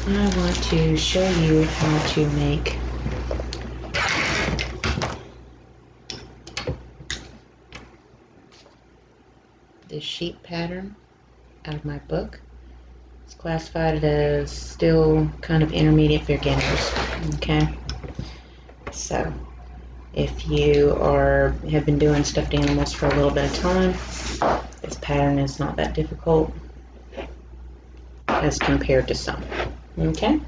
I want to show you how to make this sheep pattern out of my book. It's classified as still kind of intermediate beginners. Okay, so if you have been doing stuffed animals for a little bit of time, this pattern is not that difficult as compared to some. Okay,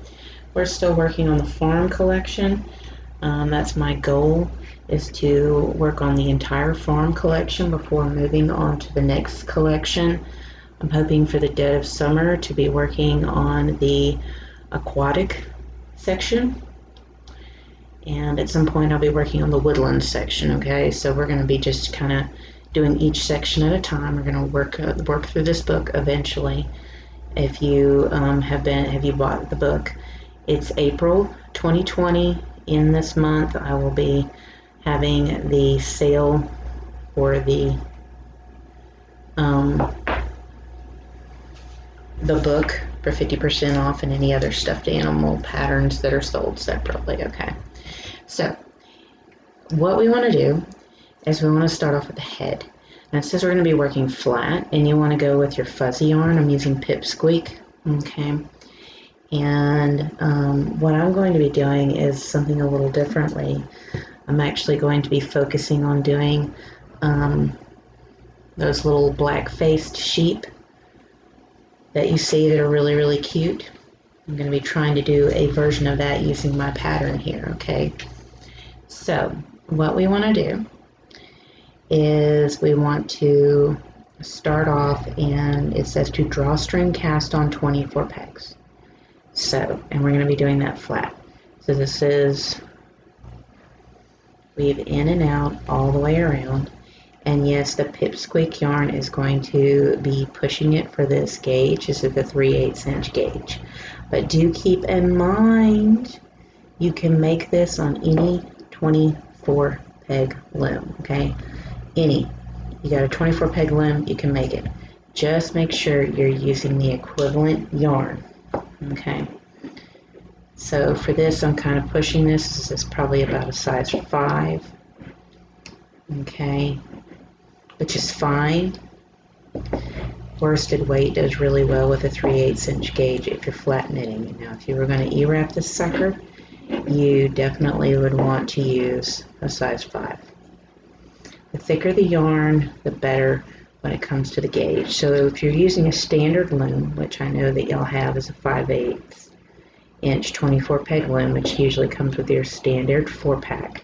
we're still working on the farm collection. That's my goal, is to work on the entire farm collection before moving on to the next collection. I'm hoping for the dead of summer to be working on the aquatic section, and at some point I'll be working on the woodland section. Okay, so we're going to be just kind of doing each section at a time. We're going to work through this book eventually. If you have you bought the book, it's April 2020. In this month, I will be having the sale for the book for 50% off, and any other stuffed animal patterns that are sold separately. Okay, so what we want to do is we want to start off with the head. And it says we're going to be working flat, and you want to go with your fuzzy yarn. I'm using Pipsqueak. Okay, and what I'm going to be doing is something a little differently. I'm actually going to be focusing on doing those little black-faced sheep that you see that are really, really cute. I'm going to be trying to do a version of that using my pattern here. Okay, so what we want to do is we want to start off, and it says to drawstring cast on 24 pegs. So, and we're going to be doing that flat. So this is weave in and out all the way around. And yes, the Pipsqueak yarn is going to be pushing it for this gauge. This is the 3/8 inch gauge. But do keep in mind, you can make this on any 24 peg loom, okay? Any. You got a 24 peg loom, you can make it. Just make sure you're using the equivalent yarn. Okay, so for this, I'm kind of pushing this. This is probably about a size 5. Okay, which is fine. Worsted weight does really well with a 3/8 inch gauge if you're flat knitting. Now, if you were going to E-wrap this sucker, you definitely would want to use a size 5. The thicker the yarn, the better when it comes to the gauge. So if you're using a standard loom, which I know that y'all have is a 5/8 inch 24 peg loom, which usually comes with your standard 4-pack,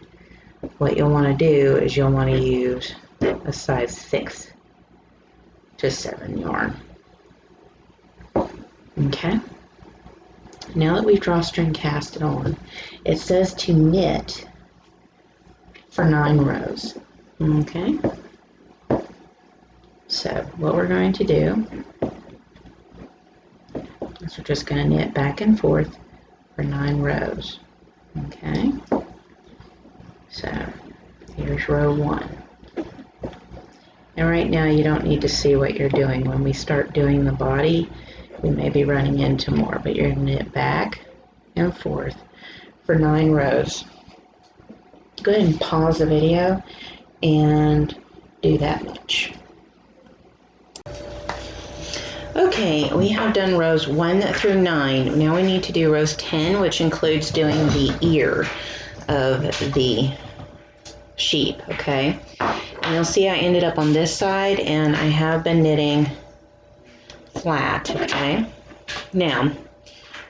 what you'll want to do is you'll want to use a size 6 to 7 yarn. Okay, now that we've drawstring cast it on, it says to knit for 9 rows. Okay, so what we're going to do is we're just going to knit back and forth for 9 rows. Okay, so here's row 1. And right now you don't need to see what you're doing. When we start doing the body, we may be running into more, but you're going to knit back and forth for 9 rows. Go ahead and pause the video and do that much. Okay, we have done rows 1 through 9. Now we need to do rows 10, which includes doing the ear of the sheep, okay? And you'll see I ended up on this side, and I have been knitting flat, okay? Now,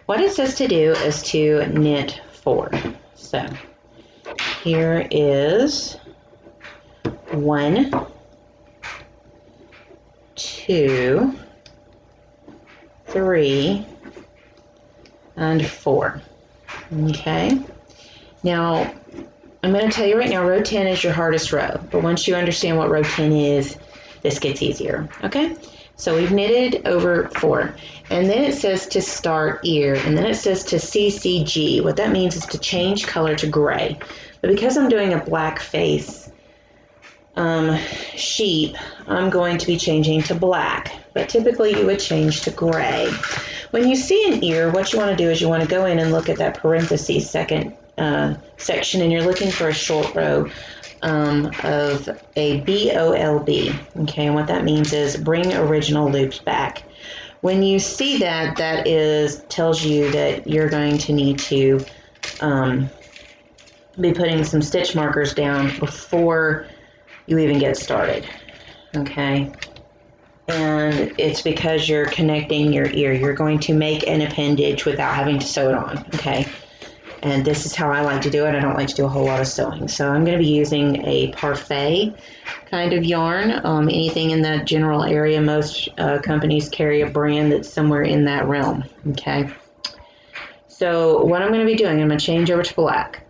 what it says to do is to knit 4. So, here is 1, 2, 3, and 4. Okay, now I'm going to tell you right now, row 10 is your hardest row, but once you understand what row 10 is, this gets easier. Okay, so we've knitted over 4, and then it says to start ear, and then it says to CCG. What that means is to change color to gray. But because I'm doing a black face sheep, I'm going to be changing to black, but typically you would change to gray. When you see an ear, what you want to do is you want to go in and look at that parentheses second section, and you're looking for a short row of a BOLB. Okay, and what that means is bring original loops back. When you see that, that tells you that you're going to need to be putting some stitch markers down before you even get started. Okay, and it's because you're connecting your ear. You're going to make an appendage without having to sew it on. Okay, and this is how I like to do it. I don't like to do a whole lot of sewing, so I'm going to be using a parfait kind of yarn. Anything in that general area, most companies carry a brand that's somewhere in that realm. Okay, so what I'm going to be doing, I'm going to change over to black,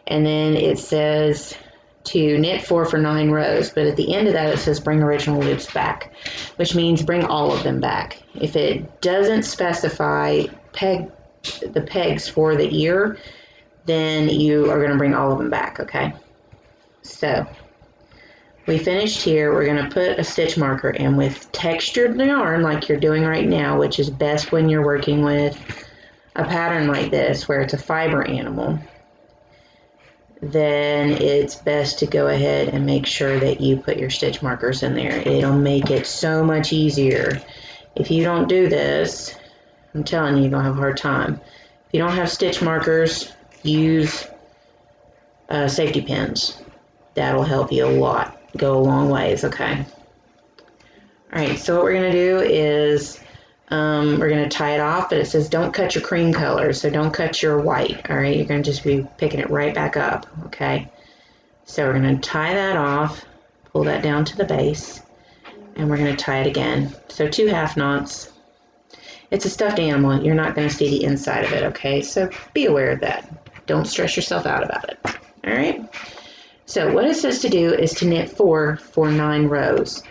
and then it says to knit 4 for 9 rows, but at the end of that it says bring original loops back, which means bring all of them back. If it doesn't specify the pegs for the ear, then you are going to bring all of them back. Okay, so we finished here. We're going to put a stitch marker in with textured yarn like you're doing right now, which is best when you're working with a pattern like this where it's a fiber animal. Then it's best to go ahead and make sure that you put your stitch markers in there. It'll make it so much easier. If you don't do this, I'm telling you, you're going to have a hard time. If you don't have stitch markers, use safety pins. That'll help you a lot, go a long ways. Okay. Alright, so what we're going to do is we're going to tie it off, but it says don't cut your cream color, so don't cut your white. Alright, you're going to just be picking it right back up. Okay, so we're going to tie that off, pull that down to the base, and we're going to tie it again. So 2 half knots. It's a stuffed animal. You're not going to see the inside of it. Okay, so be aware of that. Don't stress yourself out about it. Alright, so what it says to do is to knit 4 for 9 rows.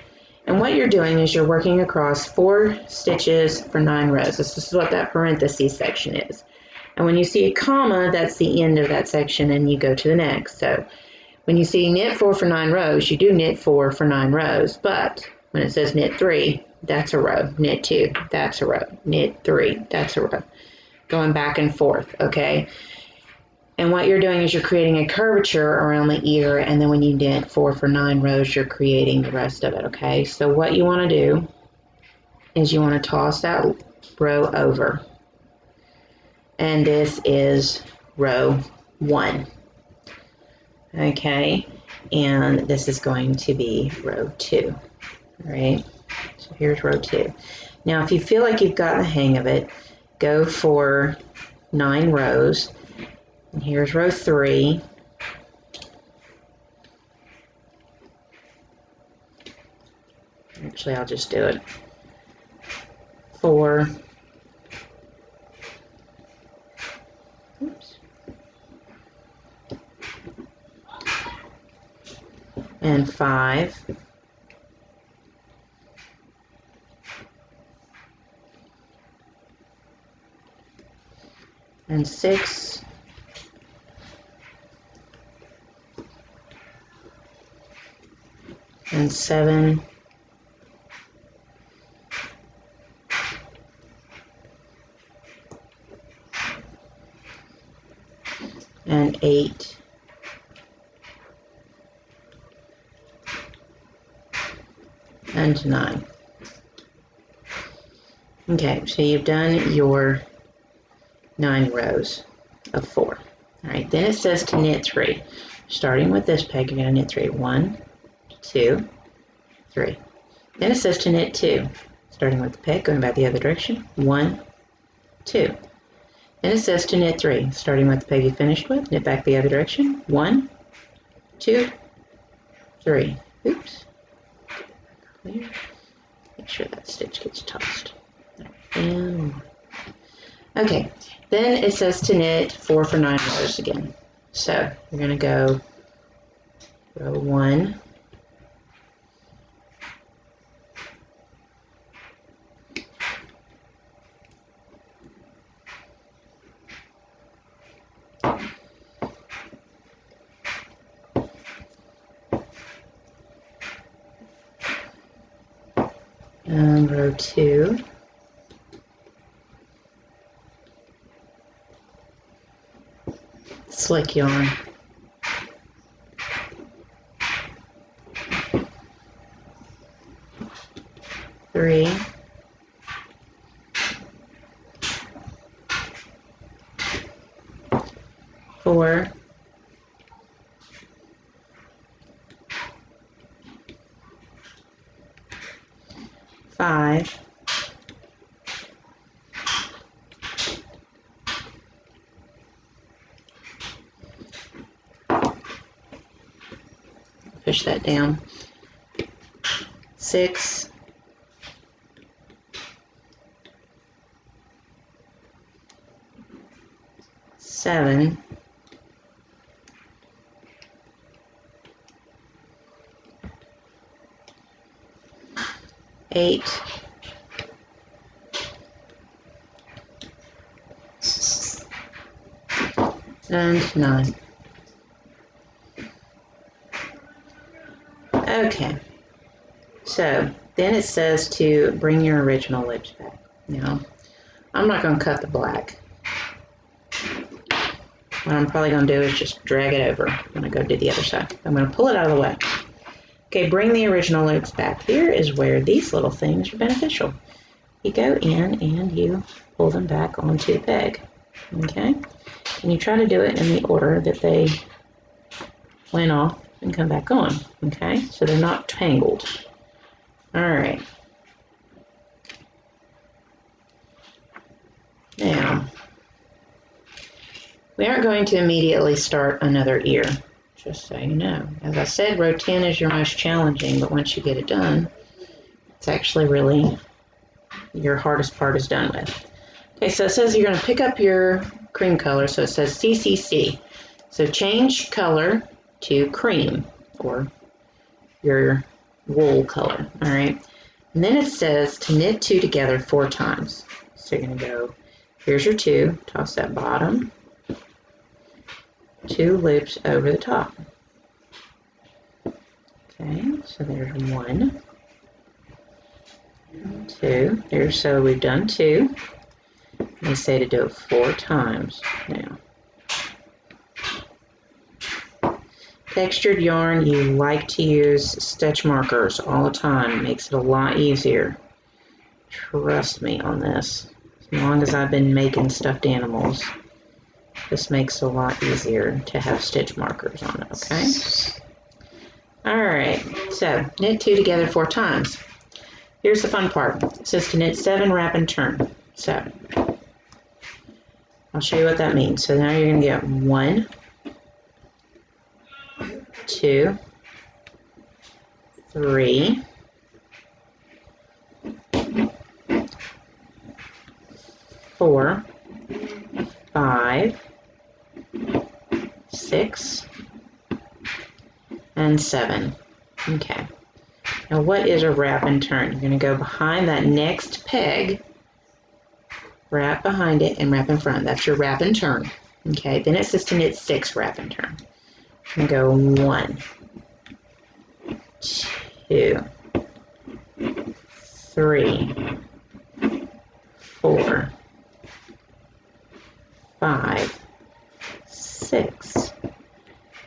And what you're doing is you're working across 4 stitches for 9 rows. This is what that parentheses section is. And when you see a comma, that's the end of that section, and you go to the next. So when you see knit 4 for 9 rows, you do knit 4 for 9 rows. But when it says knit 3, that's a row. Knit 2, that's a row. Knit 3, that's a row. Going back and forth, okay? And what you're doing is you're creating a curvature around the ear, and then when you knit 4 for 9 rows, you're creating the rest of it, okay? So what you want to do is you want to toss that row over. And this is row 1. Okay? And this is going to be row 2. All right? So here's row 2. Now, if you feel like you've got the hang of it, go for 9 rows. And here's row 3. Actually, I'll just do it. 4. Oops. And 5. And 6. And 7, and 8, and 9. Okay, so you've done your 9 rows of 4. All right, then it says to knit 3. Starting with this peg, you're going to knit 3. 1, 2, 3. Then it says to knit 2. Starting with the peg, going back the other direction. 1, 2. Then it says to knit 3. Starting with the peg you finished with, knit back the other direction. 1, 2, 3. Oops. Clear. Make sure that stitch gets tossed. And 1. Okay, then it says to knit 4 for 9 rows again. So you're going to go row 1, and row 2, slick yarn. Three, four, five, push that down, 6, 7, 8, and 9. Okay, so then it says to bring your original loops back. Now, I'm not going to cut the black. What I'm probably going to do is just drag it over when I go to the other side. I'm going to pull it out of the way. Okay, bring the original loops back. Here is where these little things are beneficial. You go in and you pull them back onto the peg. Okay? And you try to do it in the order that they went off and come back on. Okay? So they're not tangled. Alright. Now, we aren't going to immediately start another ear, just so you know. As I said, row 10 is your most challenging, but once you get it done, it's actually really your hardest part is done with. Okay, so it says you're going to pick up your cream color, so it says CCC. So change color to cream, or your wool color, all right? And then it says to knit 2 together 4 times. So you're going to go, here's your 2, toss that bottom, 2 loops over the top. Okay, so there's 1, 2. There's, so we've done 2. They say to do it 4 times now. Textured yarn, you like to use stitch markers all the time. It makes it a lot easier. Trust me on this. As long as I've been making stuffed animals, this makes it a lot easier to have stitch markers on it, okay? Alright, so knit 2 together 4 times. Here's the fun part. It says to knit 7, wrap and turn. So, I'll show you what that means. So now you're going to get 1, 2, 3, 4, 5, 6, and 7. Okay. Now what is a wrap and turn? You're going to go behind that next peg, wrap behind it, and wrap in front. That's your wrap and turn. Okay. Then it says to knit 6, wrap and turn. I'm going to go 1, 2, 3, 4, 5, 6,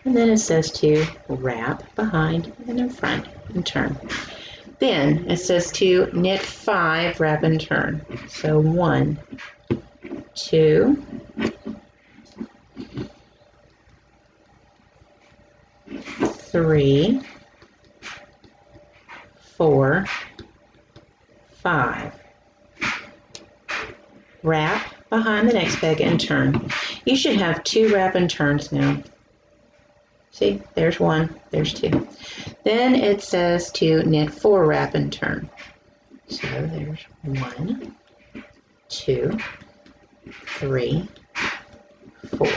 and then it says to wrap behind and in front and turn. Then it says to knit 5, wrap and turn. So 1, 2, 3, 4, 5. Wrap behind the next peg and turn. You should have 2 wrap and turns now. See, there's 1, there's 2. Then it says to knit 4, wrap and turn. So there's 1, 2, 3, 4.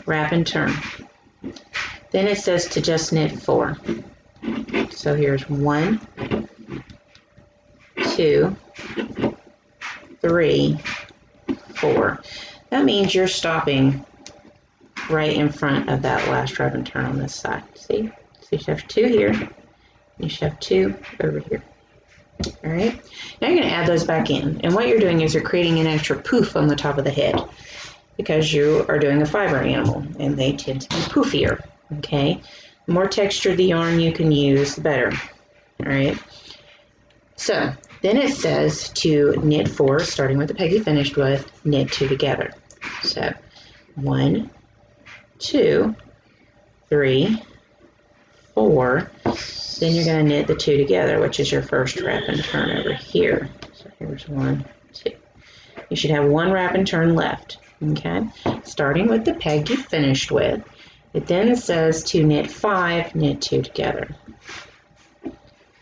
Wrap and turn. Then it says to just knit 4. So here's 1, 2, 3, 4. That means you're stopping right in front of that last wrap and turn on this side. See? So you should have 2 here. You should have 2 over here. All right. Now you're going to add those back in. And what you're doing is you're creating an extra poof on the top of the head. because you are doing a fiber animal and they tend to be poofier, okay? The more texture the yarn you can use, the better, all right? So then it says to knit 4, starting with the peg you finished with, knit 2 together. So 1, 2, 3, 4. Then you're going to knit the 2 together, which is your first wrap and turn over here. So here's 1, 2. You should have 1 wrap and turn left, okay? Starting with the peg you finished with, it then says to knit 5, knit 2 together.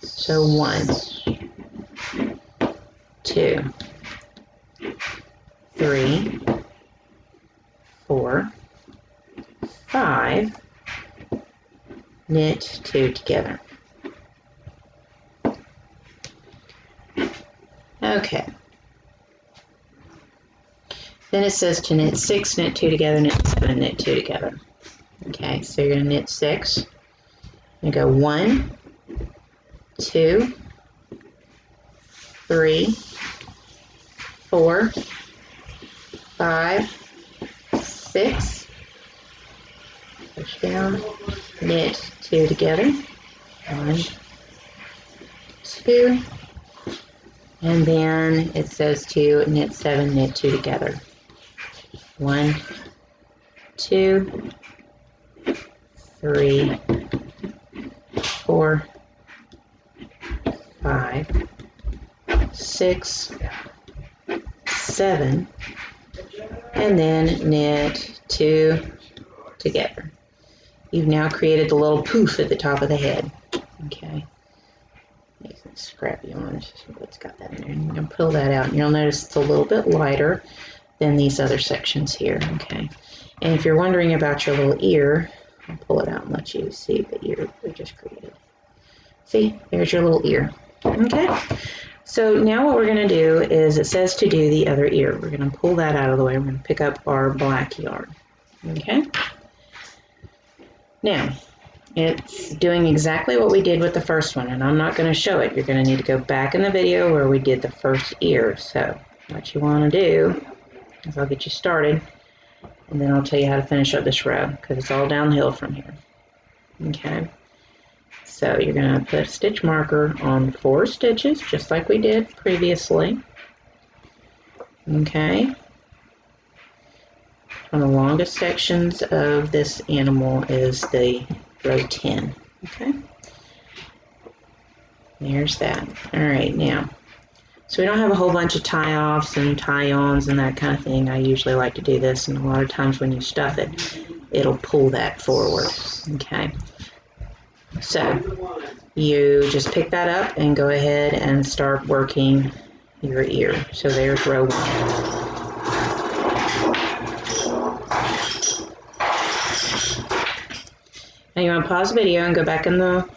So 1, 2, 3, 4, 5, knit 2 together. Okay. Then it says to knit 6, knit 2 together, knit 7, knit 2 together. Okay, so you're going to knit 6. You go 1, 2, 3, 4, 5, 6. Push down, knit 2 together. 1, 2, and then it says to knit 7, knit 2 together. 1, 2, 3, 4, 5, 6, 7, and then knit 2 together. You've now created the little poof at the top of the head. Okay. Nice and scrappy on. It's got that in there. And you're going to pull that out. And you'll notice it's a little bit lighter than these other sections here. Okay. And if you're wondering about your little ear, I'll pull it out and let you see the ear we just created. See, there's your little ear. Okay. So now what we're going to do is, it says to do the other ear. We're going to pull that out of the way. We're going to pick up our black yarn. Okay. Now, it's doing exactly what we did with the first one, and I'm not going to show it. You're going to need to go back in the video where we did the first ear. So what you want to do is, I'll get you started, and then I'll tell you how to finish up this row, because it's all downhill from here. Okay. So you're going to put a stitch marker on 4 stitches, just like we did previously. Okay. One of the longest sections of this animal is the row 10. Okay. There's that. All right, now, so we don't have a whole bunch of tie-offs and tie-ons and that kind of thing. I usually like to do this, and a lot of times when you stuff it, it'll pull that forward. Okay. So you just pick that up and go ahead and start working your ear. So there's row 1. Now you want to pause the video and go back in the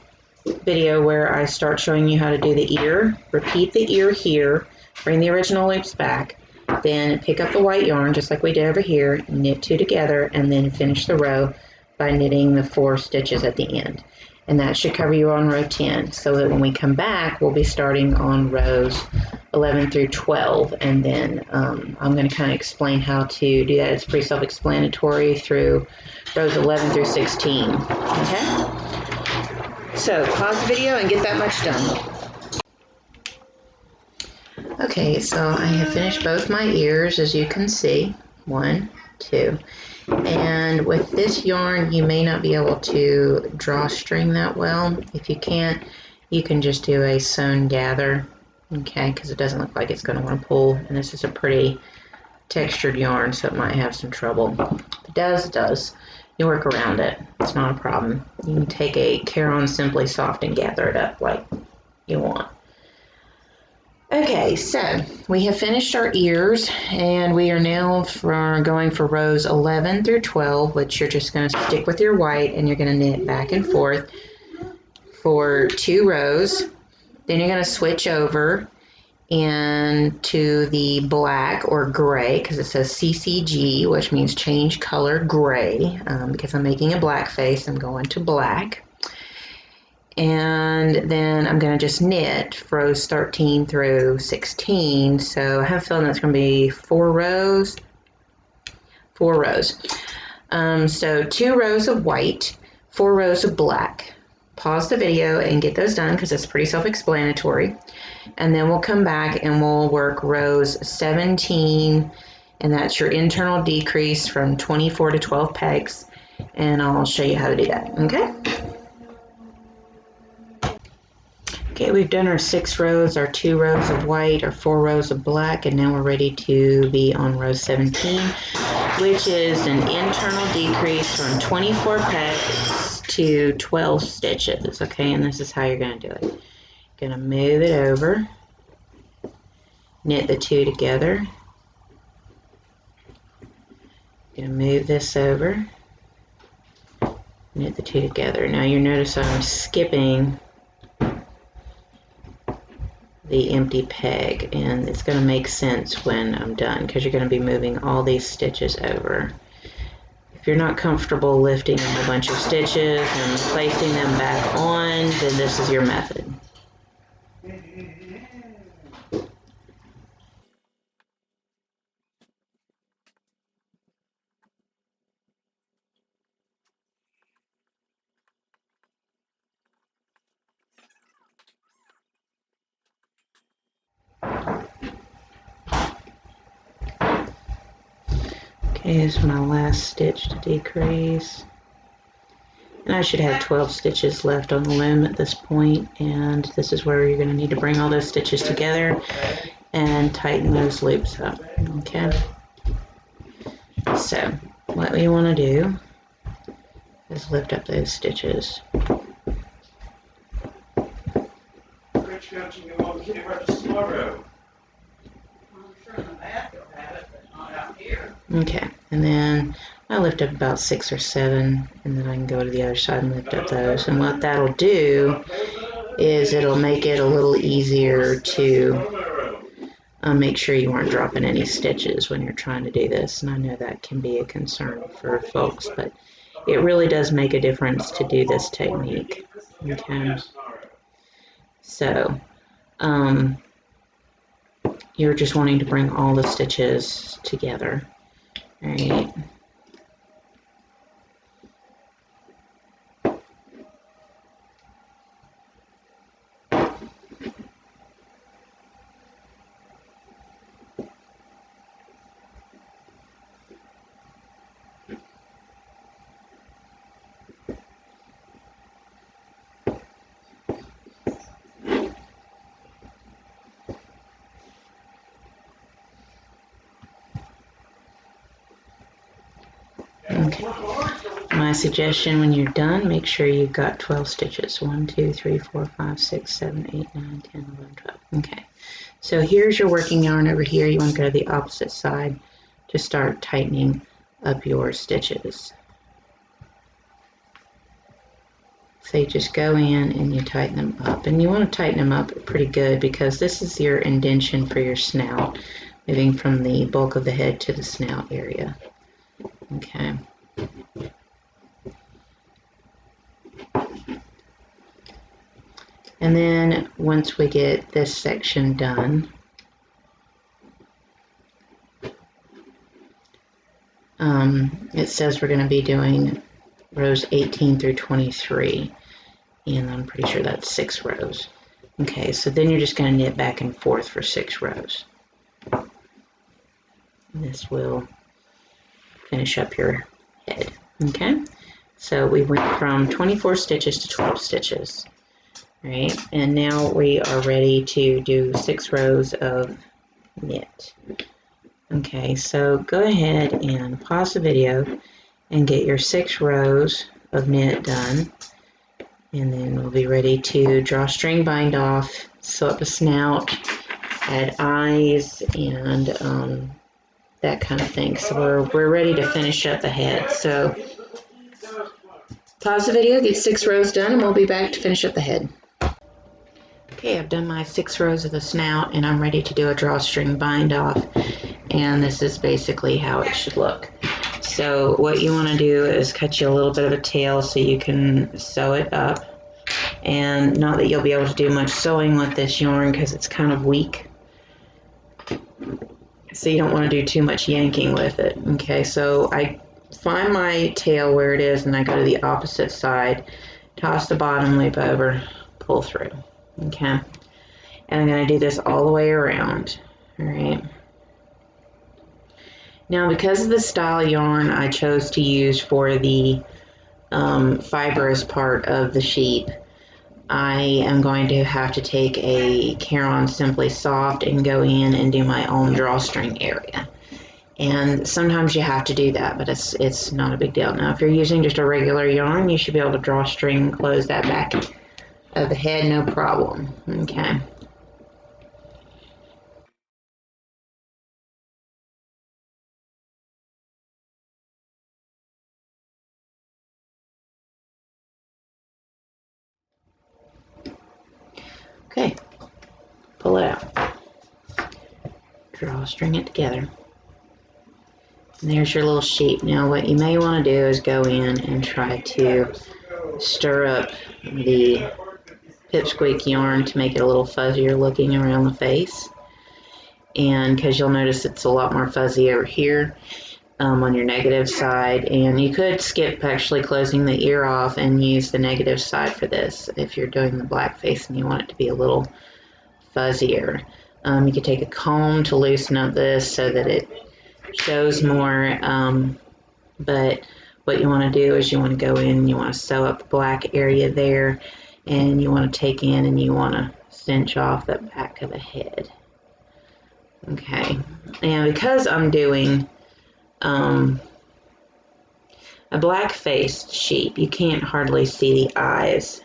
video where I start showing you how to do the ear. Repeat the ear here, bring the original loops back, then pick up the white yarn just like we did over here, knit 2 together, and then finish the row by knitting the 4 stitches at the end. And that should cover you on row 10, so that when we come back, we'll be starting on rows 11 through 12, and then I'm going to kind of explain how to do that. It's pretty self-explanatory through rows 11 through 16. Okay? So pause the video and get that much done. Okay, so I have finished both my ears, as you can see. 1, 2. And with this yarn, you may not be able to draw string that well. If you can't, you can just do a sewn gather, okay, because it doesn't look like it's going to want to pull. And this is a pretty textured yarn, so it might have some trouble. If it does, it does. You work around it. It's not a problem. You can take a Care-On Simply Soft and gather it up like you want. Okay, so we have finished our ears, and we are now going for rows 11 through 12, which you're just going to stick with your white, and you're going to knit back and forth for 2 rows. Then you're going to switch over and to the black or gray, because it says CCG, which means change color gray. Because I'm making a black face, I'm going to black. And then I'm going to just knit rows 13 through 16. So I have a feeling that's going to be 4 rows. 4 rows. So 2 rows of white, 4 rows of black. Pause the video and get those done because it's pretty self-explanatory. And then we'll come back and we'll work rows 17, and that's your internal decrease from 24 to 12 pegs. And I'll show you how to do that, okay? Okay, we've done our 6 rows, our 2 rows of white, our 4 rows of black, and now we're ready to be on row 17, which is an internal decrease from 24 pegs to 12 stitches, okay? And this is how you're going to do it. You're going to move it over, knit the 2 together. You're going to move this over, knit the 2 together. Now you notice I'm skipping the empty peg, and it's going to make sense when I'm done because you're going to be moving all these stitches over. If you're not comfortable lifting a whole bunch of stitches and placing them back on, then this is your method. Okay, here's my last stitch to decrease. And I should have 12 stitches left on the loom at this point, and this is where you're going to need to bring all those stitches together and tighten those loops up, okay? So, what we want to do is lift up those stitches. Okay, and then I lift up about 6 or 7, and then I can go to the other side and lift up those. And what that'll do is it'll make it a little easier to make sure you aren't dropping any stitches when you're trying to do this. And I know that can be a concern for folks, but it really does make a difference to do this technique. Okay, so you're just wanting to bring all the stitches together. All right. Okay. My suggestion when you're done, make sure you've got 12 stitches. 1, 2, 3, 4, 5, 6, 7, 8, 9, 10, 11, 12. Okay. So here's your working yarn over here. You want to go to the opposite side to start tightening up your stitches. So you just go in and you tighten them up. And you want to tighten them up pretty good because this is your indentation for your snout, moving from the bulk of the head to the snout area. Okay. And then once we get this section done, it says we're going to be doing rows 18 through 23, and I'm pretty sure that's 6 rows. Okay, so then you're just going to knit back and forth for 6 rows. And this will finish up your head. Okay, so we went from 24 stitches to 12 stitches. Right, and now we are ready to do 6 rows of knit. Okay, so go ahead and pause the video and get your 6 rows of knit done, and then we'll be ready to draw string bind off, sew up a snout, add eyes, and that kind of thing. So we're ready to finish up the head. So pause the video, get 6 rows done, and we'll be back to finish up the head. Okay, I've done my 6 rows of the snout, and I'm ready to do a drawstring bind off, and this is basically how it should look. So what you want to do is cut you a little bit of a tail so you can sew it up, and not that you'll be able to do much sewing with this yarn because it's kind of weak. So you don't want to do too much yanking with it. Okay, so I find my tail where it is and I go to the opposite side, toss the bottom loop over, pull through. Okay, and I'm going to do this all the way around. All right. Now, because of the style yarn I chose to use for the fibrous part of the sheep, I am going to have to take a Caron Simply Soft and go in and do my own drawstring area. And sometimes you have to do that, but it's not a big deal. Now, if you're using just a regular yarn, you should be able to drawstring, close that back of the head, no problem. Okay. Okay, pull it out. Drawstring it together. And there's your little sheep. Now what you may want to do is go in and try to stir up the pipsqueak yarn to make it a little fuzzier looking around the face. And because you'll notice it's a lot more fuzzy over here on your negative side. And you could skip actually closing the ear off and use the negative side for this if you're doing the black face and you want it to be a little fuzzier. You could take a comb to loosen up this so that it shows more, but what you want to do is you want to go in and you want to sew up the black area there, and you want to take in and you want to cinch off the back of the head. Okay, and because I'm doing a black-faced sheep, you can't hardly see the eyes.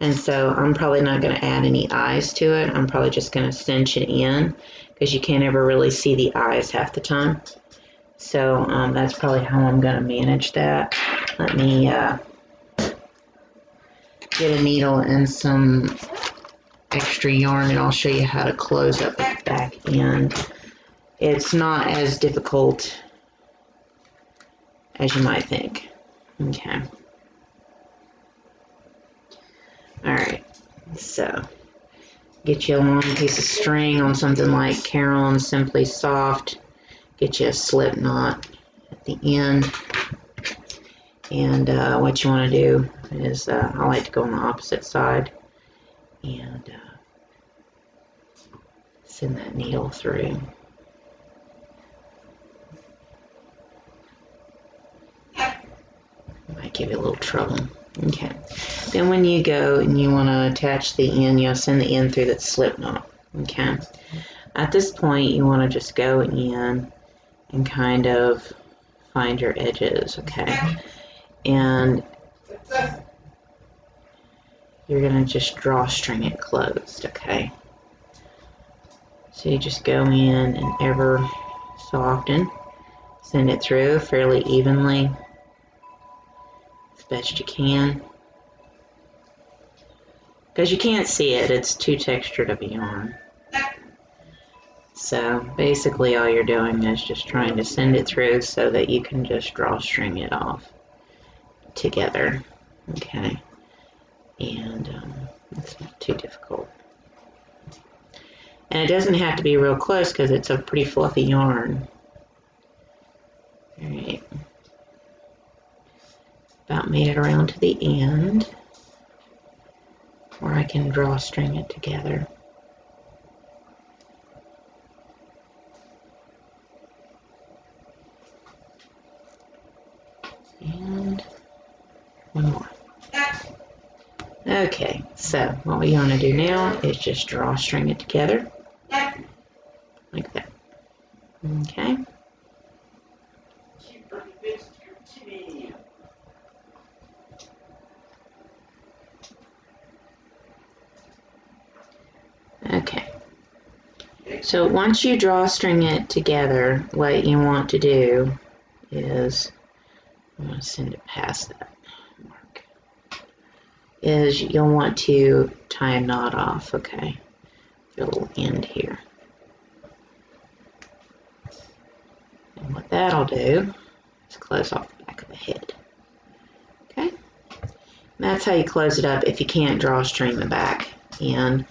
And so I'm probably not going to add any eyes to it. I'm probably just going to cinch it in because you can't ever really see the eyes half the time. So that's probably how I'm going to manage that. Let me get a needle and some extra yarn and I'll show you how to close up the back end. It's not as difficult as you might think. Okay. Alright, so get you a long piece of string on something like Caron Simply Soft. Get you a slip knot at the end. And what you want to do is, I like to go on the opposite side and send that needle through. Might give you a little trouble. Okay. Then when you go and you want to attach the end, you'll send the end through that slip knot. Okay. At this point, you want to just go in and kind of find your edges. Okay. And you're going to just drawstring it closed. Okay. So you just go in and ever so often send it through fairly evenly as best you can. Because you can't see it, it's too textured of a yarn. So basically all you're doing is just trying to send it through so that you can just drawstring it off together. Okay. And it's not too difficult. And it doesn't have to be real close because it's a pretty fluffy yarn. Alright. About made it around to the end where I can drawstring it together. And one more. Okay, so what we want to do now is just drawstring it together like that. Okay. Okay. So once you drawstring it together, what you want to do is, I'm going to send it past that mark, is you'll want to tie a knot off, okay, the little end here. And what that'll do is close off the back of the head. Okay, and that's how you close it up if you can't drawstring the back. And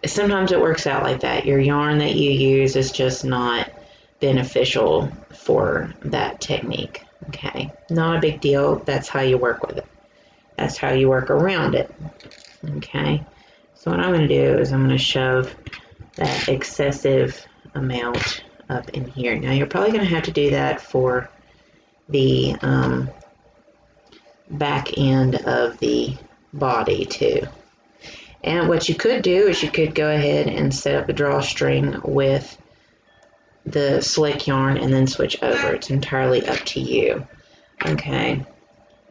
sometimes it works out like that. Your yarn that you use is just not beneficial for that technique. Okay, not a big deal. That's how you work with it. That's how you work around it. Okay, so what I'm going to do is I'm going to shove that excessive amount up in here. Now you're probably going to have to do that for the back end of the body too. And what you could do is you could go ahead and set up a drawstring with the slick yarn and then switch over. It's entirely up to you. Okay,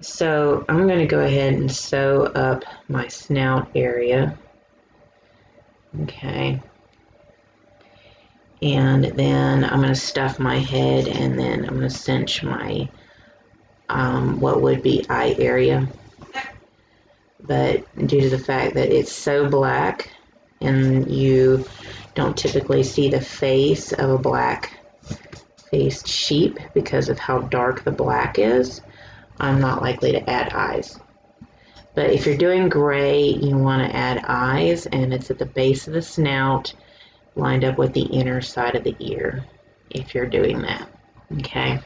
so I'm going to go ahead and sew up my snout area. Okay, and then I'm going to stuff my head, and then I'm going to cinch my what would be eye area. But due to the fact that it's so black and you don't typically see the face of a black faced sheep because of how dark the black is, I'm not likely to add eyes. But if you're doing gray, you want to add eyes, and it's at the base of the snout lined up with the inner side of the ear if you're doing that. Okay,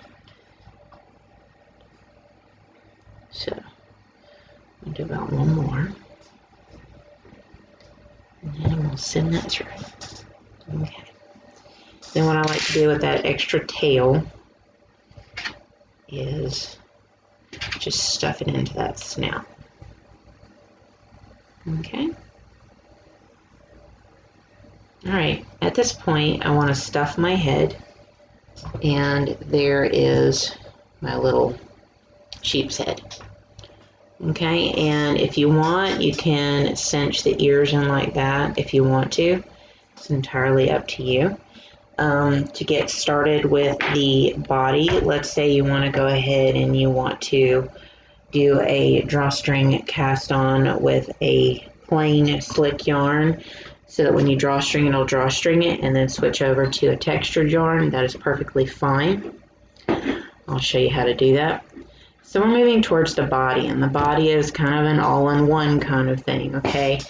so I'll do about one more, and then we'll send that through. Okay, then what I like to do with that extra tail is just stuff it into that snout. Okay. Alright, at this point I want to stuff my head, and there is my little sheep's head. Okay, and if you want, you can cinch the ears in like that if you want to. It's entirely up to you. To get started with the body, let's say you want to go ahead and you want to do a drawstring cast on with a plain slick yarn, so that when you drawstring it'll drawstring it, and then switch over to a textured yarn. That is perfectly fine. I'll show you how to do that. So we're moving towards the body, and the body is kind of an all-in-one kind of thing, okay?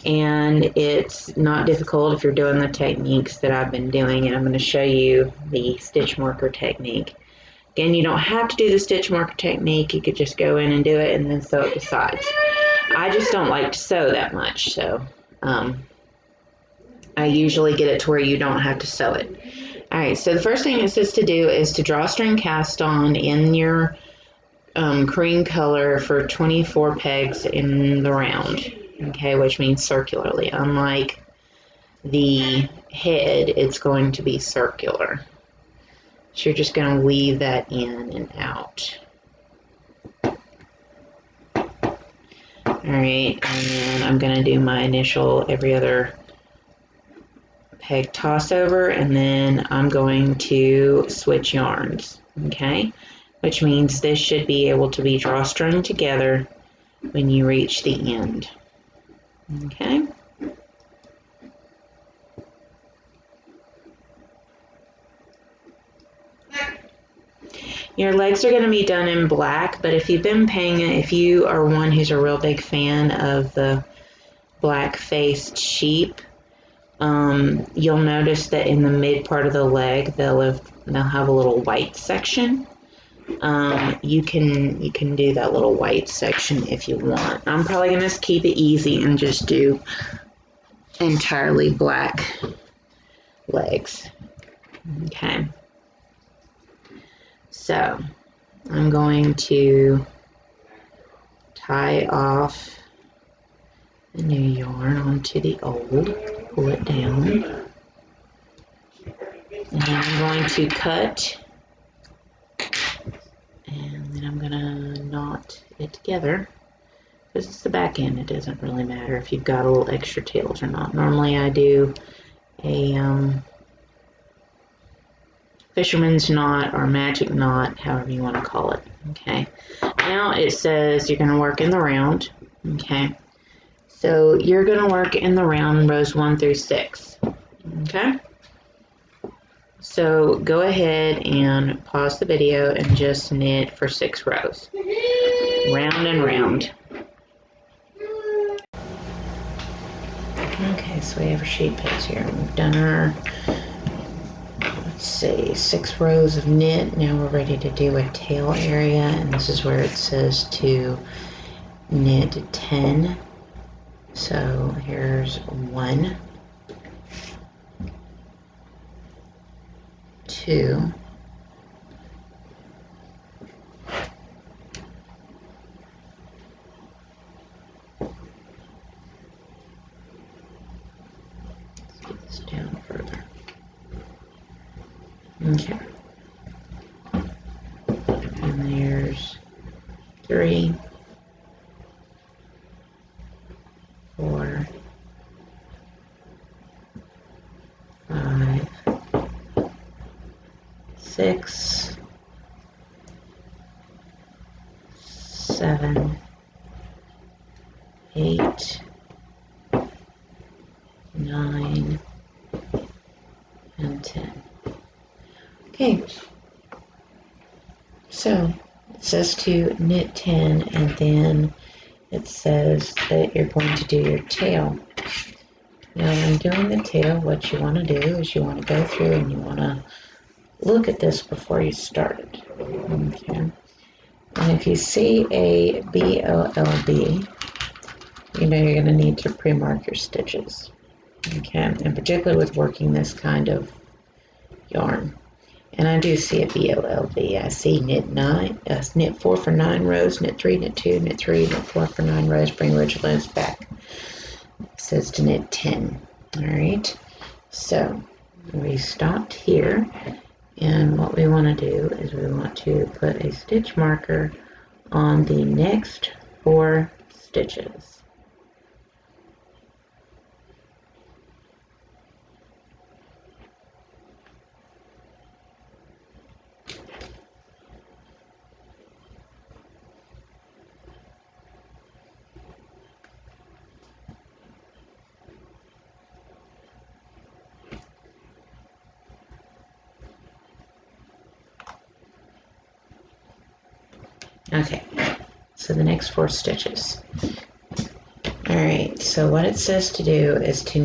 And it's not difficult if you're doing the techniques that I've been doing, and I'm going to show you the stitch marker technique. Again, you don't have to do the stitch marker technique. You could just go in and do it and then sew up the sides. I just don't like to sew that much, so I usually get it to where you don't have to sew it. Alright, so the first thing it says to do is to drawstring cast on in your cream color for 24 pegs in the round, okay, which means circularly. Unlike the head, it's going to be circular. So you're just going to weave that in and out. Alright, and then I'm going to do my initial every other peg toss over, and then I'm going to switch yarns, okay? Which means this should be able to be drawstrung together when you reach the end. Okay? Your legs are going to be done in black, but if you are one who's a real big fan of the black-faced sheep, you'll notice that in the mid part of the leg they'll have a little white section. You can do that little white section if you want. I'm probably going to keep it easy and just do entirely black legs. Okay. So I'm going to tie off the new yarn onto the old, pull it down, and then I'm going to cut, and then I'm going to knot it together. Because it's the back end, it doesn't really matter if you've got a little extra tails or not. Normally I do a fisherman's knot or magic knot, however you want to call it. Okay. Now it says you're going to work in the round. Okay. So you're going to work in the round rows 1 through 6. Okay. So go ahead and pause the video and just knit for 6 rows. Round and round. Okay, so we have our sheep pegs here. We've done our, let's see, 6 rows of knit. Now we're ready to do a tail area, and this is where it says to knit 10. So here's 1, 2, 's down further. Okay. And there's 3, 4, 5, 6, 7, 8, 9, and 10. Okay, so it says to knit 10, and then it says that you're going to do your tail. Now when doing the tail, what you want to do is you want to go through and you want to look at this before you start it. Okay. And if you see a BOLB, you know you're going to need to pre-mark your stitches. Okay, and particularly with working this kind of yarn. And I do see a BOLB. I see knit 4 for 9 rows, knit 3, knit 2, knit 3, knit 4 for 9 rows, bring ridge loops back. It says to knit 10. Alright, so we stopped here, and what we want to do is we want to put a stitch marker on the next 4 stitches. Okay, so the next 4 stitches. Alright, so what it says to do is to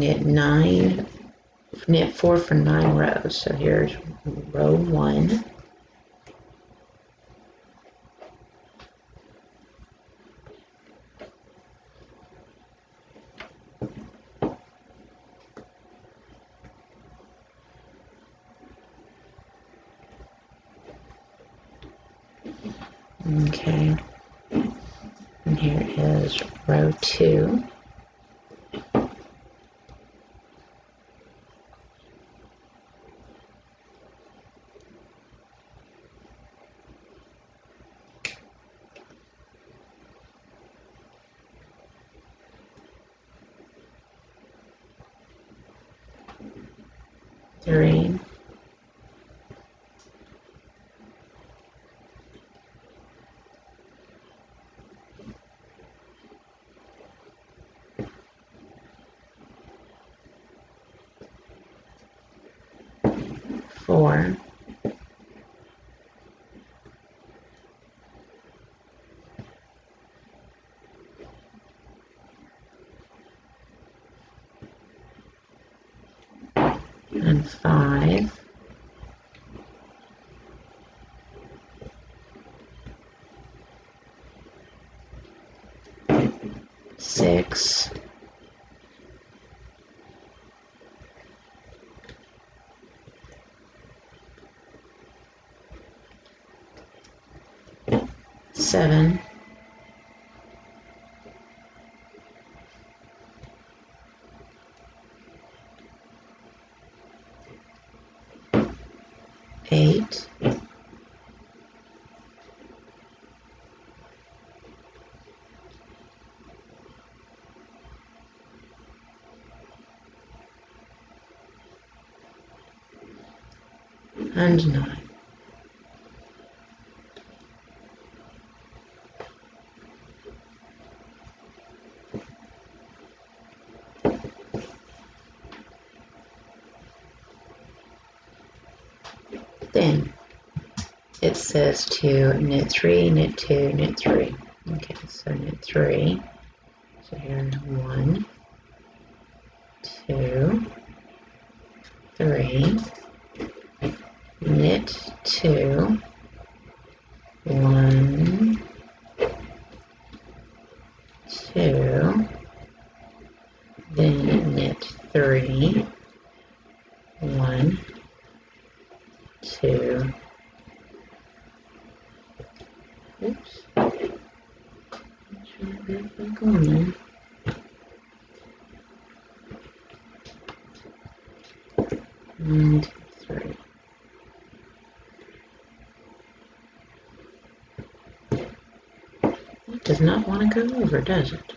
knit 4 for 9 rows. So here's row 1. Okay, and here is row 2. Three, 4, 5, 6, 7, 8, 9. Then it says to knit 3, knit 2, knit 3. Okay, so knit 3. So here's 1, 2, 3, knit 2, 1, 2, then knit 3, 1, 2, oops, make sure I get back on there, and 3. It does not want to go over, does it?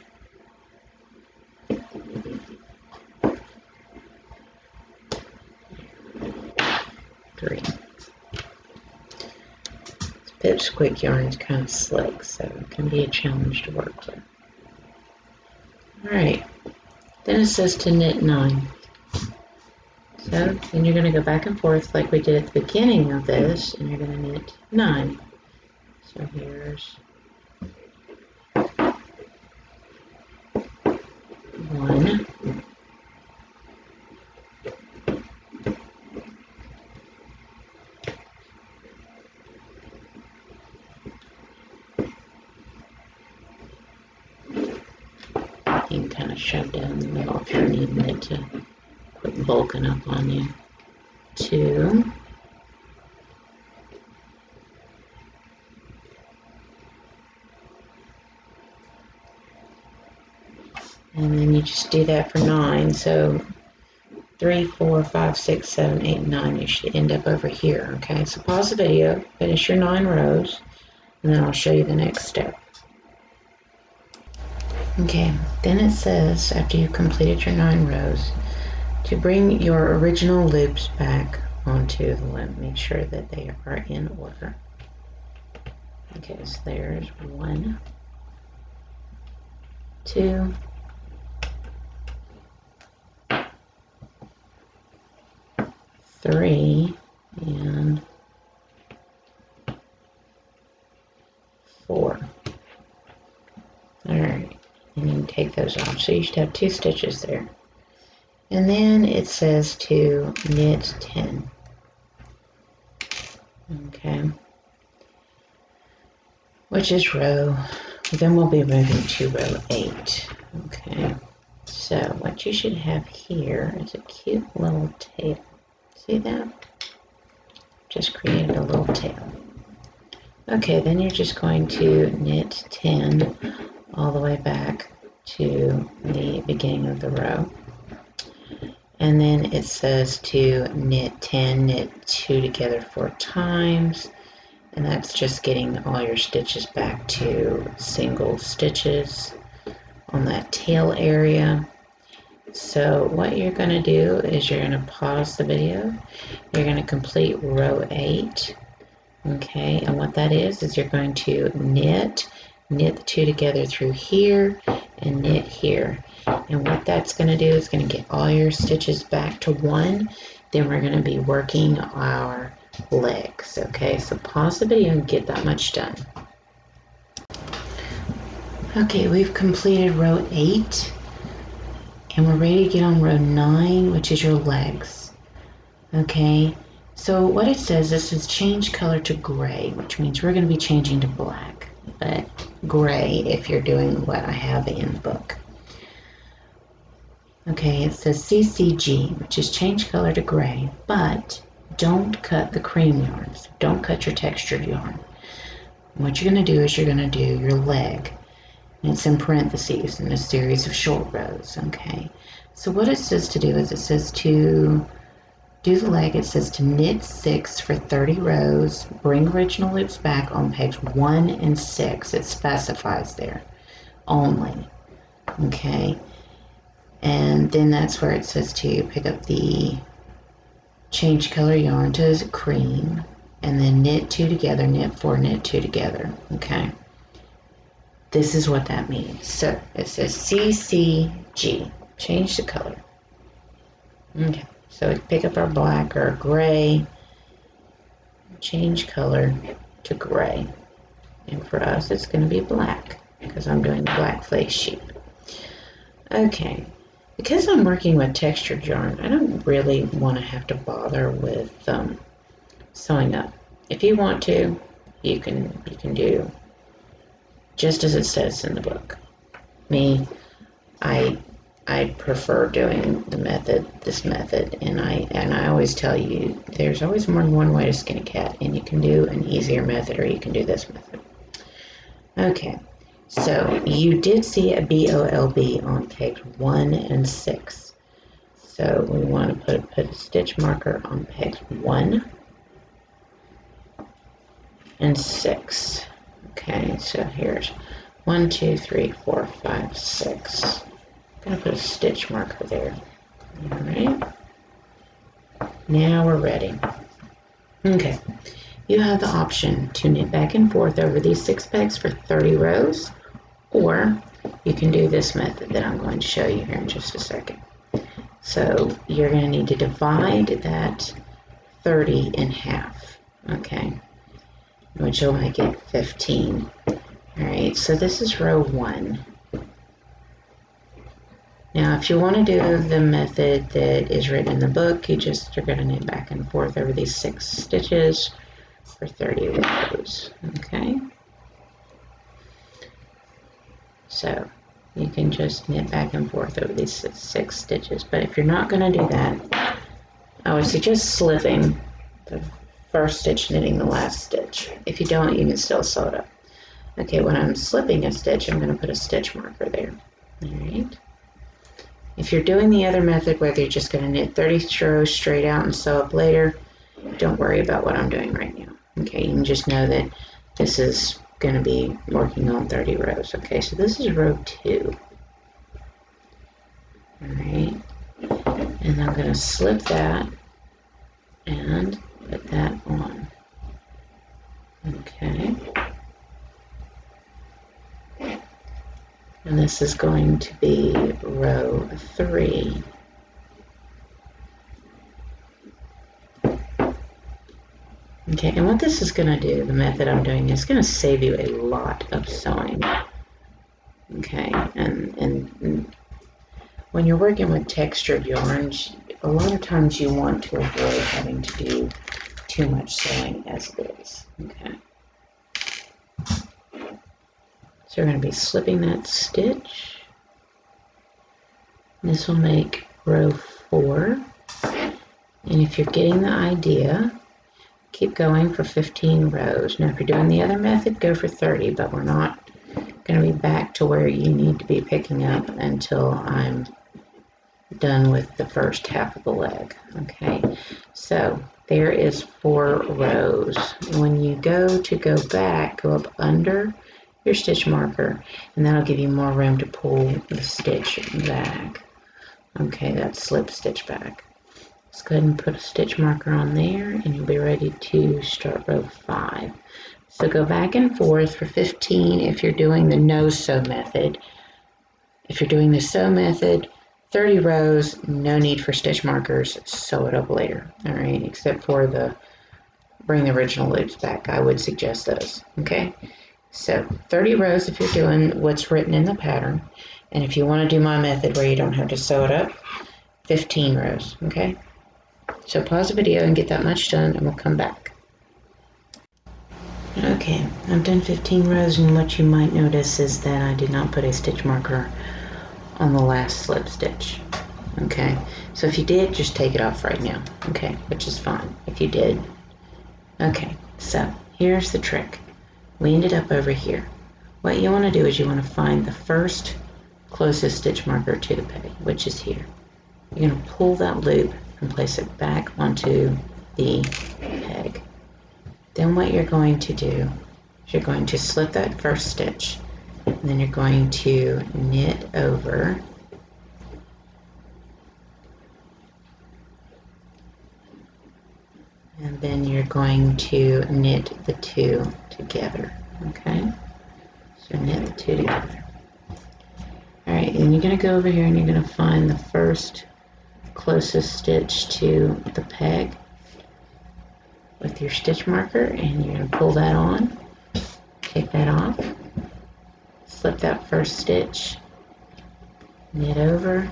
3. Pipsqueak yarn is kind of slick, so it can be a challenge to work with. Alright, then it says to knit 9. So then you're going to go back and forth like we did at the beginning of this, and you're going to knit 9. So here's 1, you can kind of shove down the middle if you're needing it to quit bulking up on you. 2, and then you just do that for 9. So 3, 4, 5, 6, 7, 8, 9. You should end up over here. Okay, so pause the video, finish your 9 rows, and then I'll show you the next step. Okay, then it says, after you've completed your 9 rows, to bring your original loops back onto the loom. Make sure that they are in order. Okay, so there's 1, 2, 3, and 4. Alright, and you can take those off. So you should have 2 stitches there. And then it says to knit 10. Okay, which is row, then we'll be moving to row 8. Okay, so what you should have here is a cute little tail. See that? Just created a little tail. Okay, then you're just going to knit 10 all the way back to the beginning of the row. And then it says to knit 10, knit 2 together 4 times, and that's just getting all your stitches back to single stitches on that tail area. So what you're going to do is you're going to pause the video, you're going to complete row 8, okay, and what that is you're going to knit the 2 together through here and knit here. And what that's going to do is going to get all your stitches back to 1. Then we're going to be working our legs. Okay, so pause the video and get that much done. Okay, we've completed row 8 and we're ready to get on row 9, which is your legs. Okay, so what it says, this is change color to gray, which means we're going to be changing to black, but gray if you're doing what I have in the book. Okay, it says CCG, which is change color to gray, but don't cut the cream yarns. Don't cut your textured yarn. What you're going to do is you're going to do your leg. And it's in parentheses in a series of short rows, okay? So what it says to do is it says to do the leg, it says to knit 6 for 30 rows, bring original loops back on page 1 and 6. It specifies there only, okay? And then that's where it says to pick up the change color yarn to cream, and then knit 2 together, knit 4, knit 2 together, okay? This is what that means. So it says CCG, change the color. Okay, so pick up our black or gray, change color to gray. And for us, it's going to be black because I'm doing the black face sheep. Okay, Because I'm working with textured yarn, I don't really want to have to bother with sewing up. If you want to, you can do just as it says in the book. Me, I prefer doing this method, and I always tell you there's always more than one way to skin a cat, and you can do an easier method or you can do this method. Okay, so you did see a BOLB on pegs 1 and 6. So we want to put a stitch marker on pegs 1 and 6. Okay, so here's 1, 2, 3, 4, 5, 6. I'm going to put a stitch marker there. All right. Now we're ready. Okay. You have the option to knit back and forth over these 6 pegs for 30 rows, or you can do this method that I'm going to show you here in just a second. So you're going to need to divide that 30 in half, okay, which will make it 15. All right, so this is row 1. Now, if you want to do the method that is written in the book, you're going to knit back and forth over these 6 stitches for 30 rows, okay? So you can just knit back and forth over these 6 stitches. But if you're not going to do that, I would suggest slipping the first stitch, knitting the last stitch. If you don't, you can still sew it up. Okay, when I'm slipping a stitch, I'm going to put a stitch marker there. All right. If you're doing the other method, whether you're just going to knit 30 rows straight out and sew up later, don't worry about what I'm doing right now. Okay, you can just know that this is going to be working on 30 rows. Okay, so this is row 2. All right, and I'm going to slip that and put that on. Okay, and this is going to be row 3. Okay, and what this is going to do, the method I'm doing, is going to save you a lot of sewing. Okay, and when you're working with textured yarns, a lot of times you want to avoid having to do too much sewing as it is. Okay, so we're going to be slipping that stitch. This will make row 4, and if you're getting the idea, keep going for 15 rows. Now, if you're doing the other method, go for 30, but we're not going to be back to where you need to be picking up until I'm done with the first half of the leg. Okay, so there is 4 rows. When you go back, go up under your stitch marker, and that'll give you more room to pull the stitch back. Okay, that's slip stitch back. Let's go ahead and put a stitch marker on there, and you'll be ready to start row 5. So go back and forth for 15 if you're doing the no sew method. If you're doing the sew method, 30 rows, no need for stitch markers, sew it up later. All right, except for the bring the original loops back. I would suggest those. Okay, so 30 rows if you're doing what's written in the pattern, and if you want to do my method where you don't have to sew it up, 15 rows. Okay. So pause the video and get that much done, and we'll come back. Okay, I've done 15 rows, and what you might notice is that I did not put a stitch marker on the last slip stitch. Okay, so if you did, just take it off right now. Okay, which is fine if you did. Okay, so here's the trick. We ended up over here. What you want to do is you want to find the first closest stitch marker to the peg, which is here. You're going to pull that loop and place it back onto the peg. Then what you're going to do is you're going to slip that first stitch, and then you're going to knit over and then you're going to knit the 2 together. Okay, so knit the 2 together. All right, and you're going to go over here and you're going to find the first closest stitch to the peg with your stitch marker, and you're going to pull that on, take that off, slip that first stitch, knit over,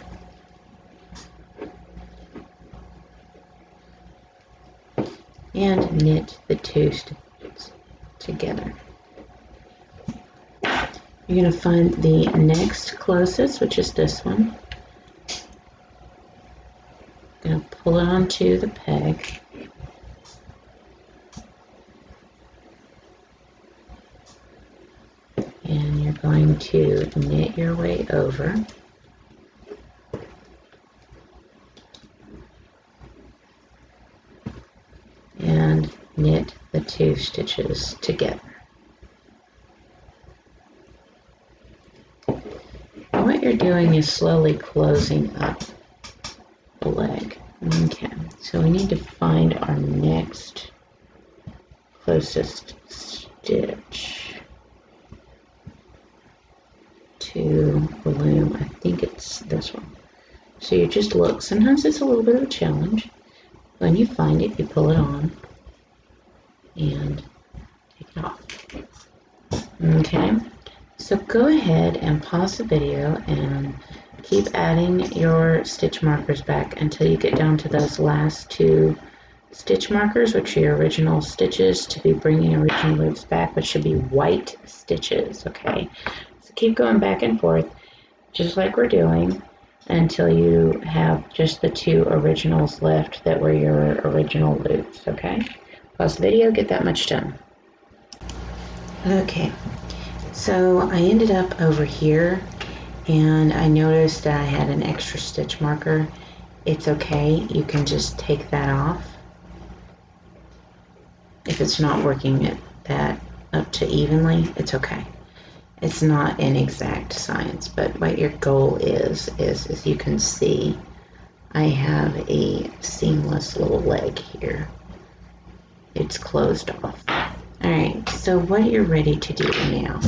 and knit the 2 stitches together. You're going to find the next closest, which is this one. Going to pull it onto the peg. And you're going to knit your way over. And knit the 2 stitches together. And what you're doing is slowly closing up the leg. Okay, so we need to find our next closest stitch to the loom. I think it's this one. So you just look. Sometimes it's a little bit of a challenge. When you find it, you pull it on and take it off. Okay, so go ahead and pause the video and keep adding your stitch markers back until you get down to those last 2 stitch markers, which are your original stitches to be bringing original loops back, which should be white stitches. Okay, so keep going back and forth just like we're doing until you have just the 2 originals left that were your original loops. Okay, pause the video, get that much done. Okay, so I ended up over here and I noticed that I had an extra stitch marker. It's okay, you can just take that off if it's not working that up to evenly. It's okay. It's not an exact science, but what your goal is as you can see, I have a seamless little leg here. It's closed off. Alright, so what you're ready to do now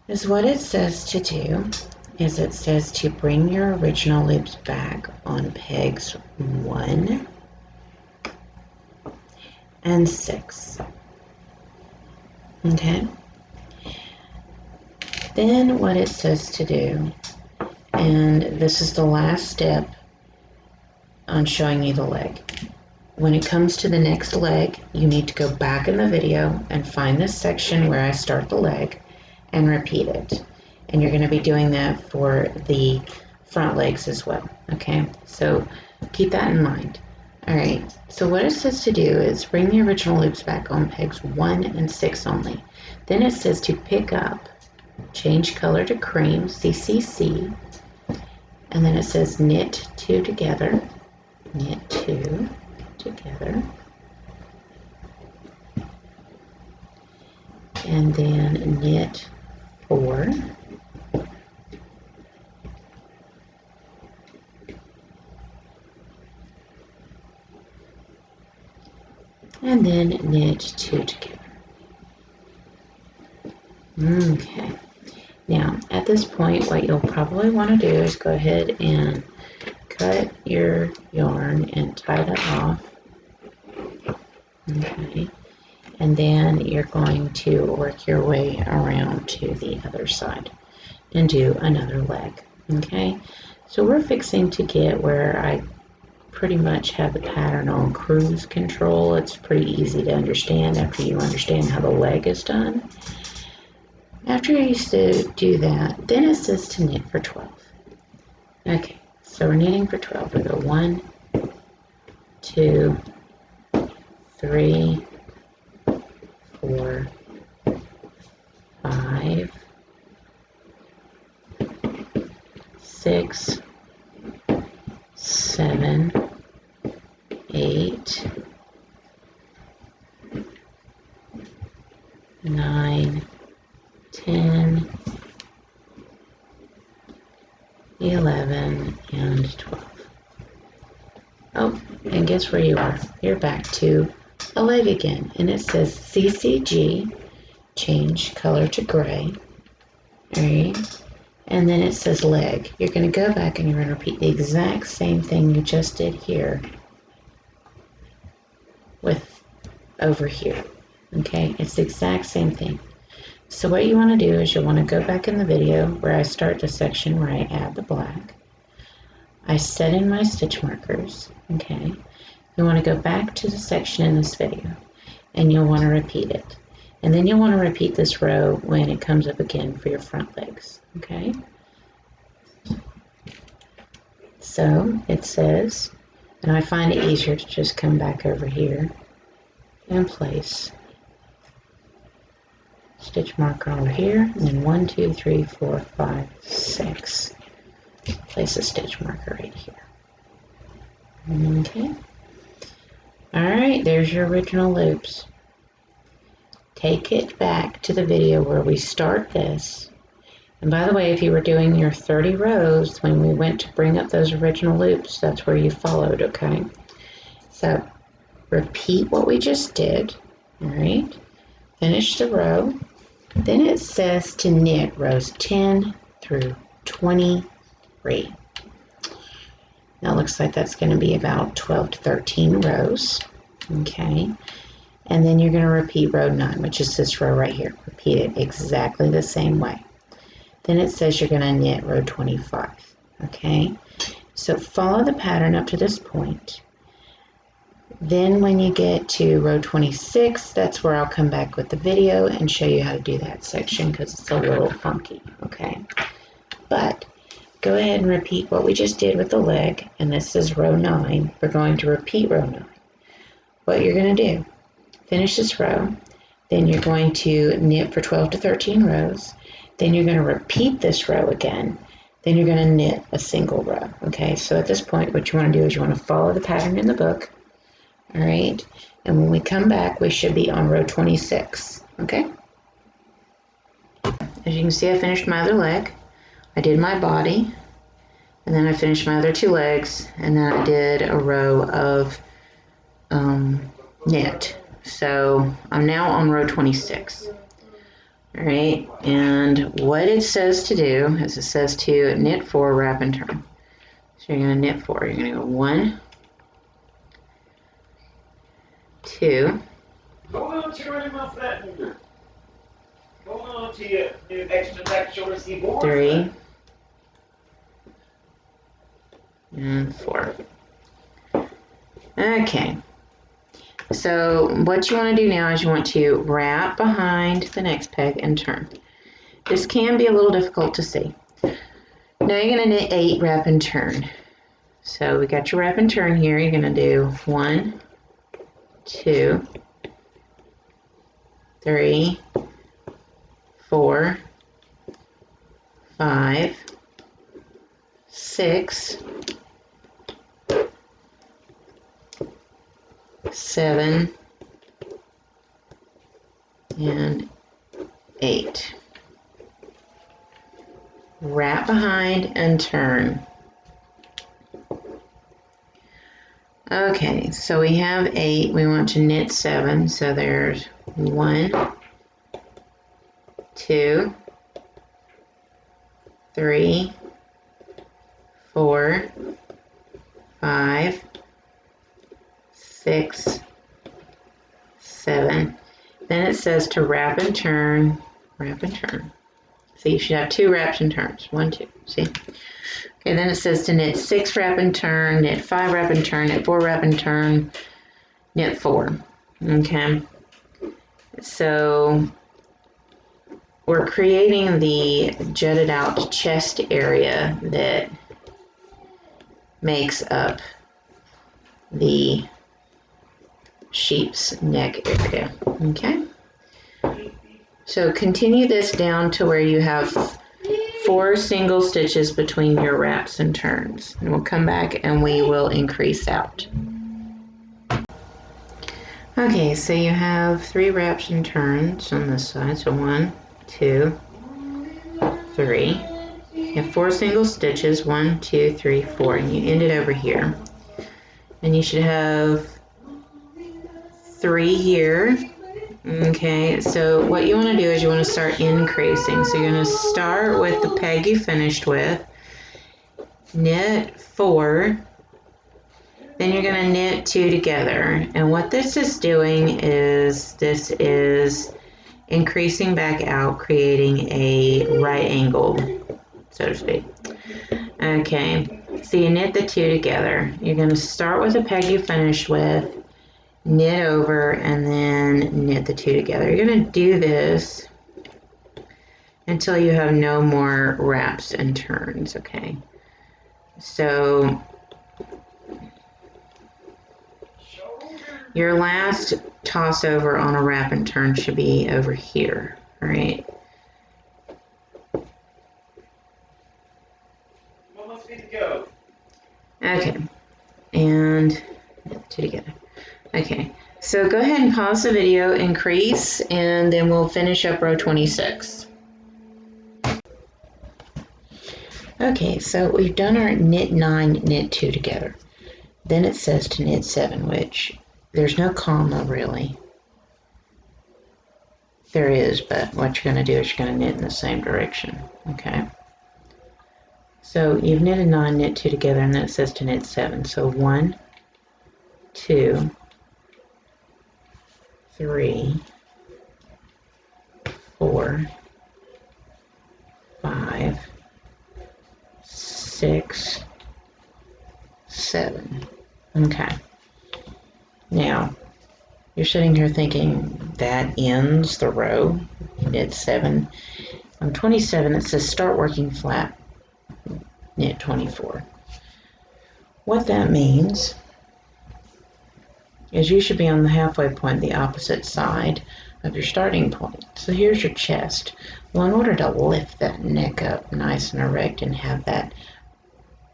is what it says to do is it says to bring your original loops back on pegs 1 and 6. Okay? Then what it says to do, and this is the last step on showing you the leg. When it comes to the next leg, you need to go back in the video and find this section where I start the leg and repeat it. And you're going to be doing that for the front legs as well. Okay, so keep that in mind. Alright, so what it says to do is bring the original loops back on pegs 1 and 6 only. Then it says to pick up, change color to cream, CCC, and then it says knit 2 together, knit 2 together, and then knit 4, and then knit 2 together. Okay, now at this point what you'll probably want to do is go ahead and cut your yarn and tie that off. Okay, and then you're going to work your way around to the other side and do another leg. Okay, so we're fixing to get where I pretty much have the pattern on cruise control. It's pretty easy to understand after you understand how the leg is done. After you used to do that, then it says to knit for 12. Okay, so we're knitting for 12. We go 1, 2, 3, 4, 5, 6, 7, 8, 9, 10, 11, and 12. Oh, and guess where you are? You're back to a leg again, and it says CCG, change color to gray, alright, and then it says leg. You're going to go back and you're going to repeat the exact same thing you just did here with over here, okay? It's the exact same thing. So what you want to do is you want to go back in the video where I start the section where I add the black. I set in my stitch markers, okay? you want to go back to the section in this video, and you'll want to repeat it. And then you'll want to repeat this row when it comes up again for your front legs, okay? So it says, and I find it easier to just come back over here and place stitch marker over here, and then 1, 2, 3, 4, 5, 6. Place a stitch marker right here. Okay. Alright, there's your original loops. Take it back to the video where we start this. And by the way, if you were doing your 30 rows, when we went to bring up those original loops, that's where you followed, okay? So, repeat what we just did, alright? Finish the row. Then it says to knit rows 10 through 23. Now it looks like that's going to be about 12 to 13 rows, okay? And then you're going to repeat row 9, which is this row right here. Repeat it exactly the same way. Then it says you're going to knit row 25, okay? So follow the pattern up to this point. Then when you get to row 26, that's where I'll come back with the video and show you how to do that section because it's a little funky, okay? But go ahead and repeat what we just did with the leg, and this is row 9. We're going to repeat row 9. What you're going to do, finish this row, then you're going to knit for 12 to 13 rows, then you're going to repeat this row again, then you're going to knit a single row, okay? So at this point, what you want to do is you want to follow the pattern in the book, all right? And when we come back, we should be on row 26, okay? As you can see, I finished my other leg. I did my body, and then I finished my other 2 legs, and then I did a row of knit. So I'm now on row 26. All right, and what it says to do is it says to knit 4, wrap and turn. So you're going to knit 4. You're going to go 1, 2, Hold on to your muff that. Hold on to your extra back shoulder ski board. 3, and 4. Okay. So what you want to do now is you want to wrap behind the next peg and turn. This can be a little difficult to see. Now you're going to knit 8, wrap and turn. So we got your wrap and turn here. You're going to do 1, 2, 3, 4, 5, 6, 7, and 8. Wrap behind and turn. Okay, so we have 8. We want to knit 7. So there's 1, 2, 3, 4, 5, 6, 7. Then it says to wrap and turn, wrap and turn. So you should have 2 wraps and turns. 1, 2. See? Okay, then it says to knit 6, wrap and turn, knit 5, wrap and turn, knit 4, wrap and turn, knit 4. Okay. So we're creating the jutted out chest area that makes up the sheep's neck area. Okay. So continue this down to where you have 4 single stitches between your wraps and turns. And we'll come back and we will increase out. Okay, so you have 3 wraps and turns on this side. So 1, 2, 3. You have 4 single stitches, 1, 2, 3, 4, and you end it over here. And you should have 3 here. Okay, so what you want to do is you want to start increasing. So you're going to start with the peg you finished with, knit 4, then you're going to knit 2 together. And what this is doing is this is increasing back out, creating a right angle, so to speak. Okay, So you knit the two together. You're going to start with the peg you finished with, knit over, and then knit the two together. You're going to do this until you have no more wraps and turns, okay? So your last toss over on a wrap and turn should be over here, all right? Almost good to go. Okay, and knit the two together. Okay, so go ahead and pause the video, increase, and then we'll finish up row 26. Okay, so we've done our knit 9, knit 2 together. Then it says to knit 7, which there's no comma really. There is, but what you're going to do is you're going to knit in the same direction, okay? So you've knitted 9, knit 2 together, and then it says to knit 7. So 1, 2, 3, 4, 5, 6, 7. Okay. Now, you're sitting here thinking that ends the row. Knit 7. On 27, it says start working flat. Knit 24. What that means is you should be on the halfway point, the opposite side of your starting point. So here's your chest. Well, in order to lift that neck up nice and erect and have that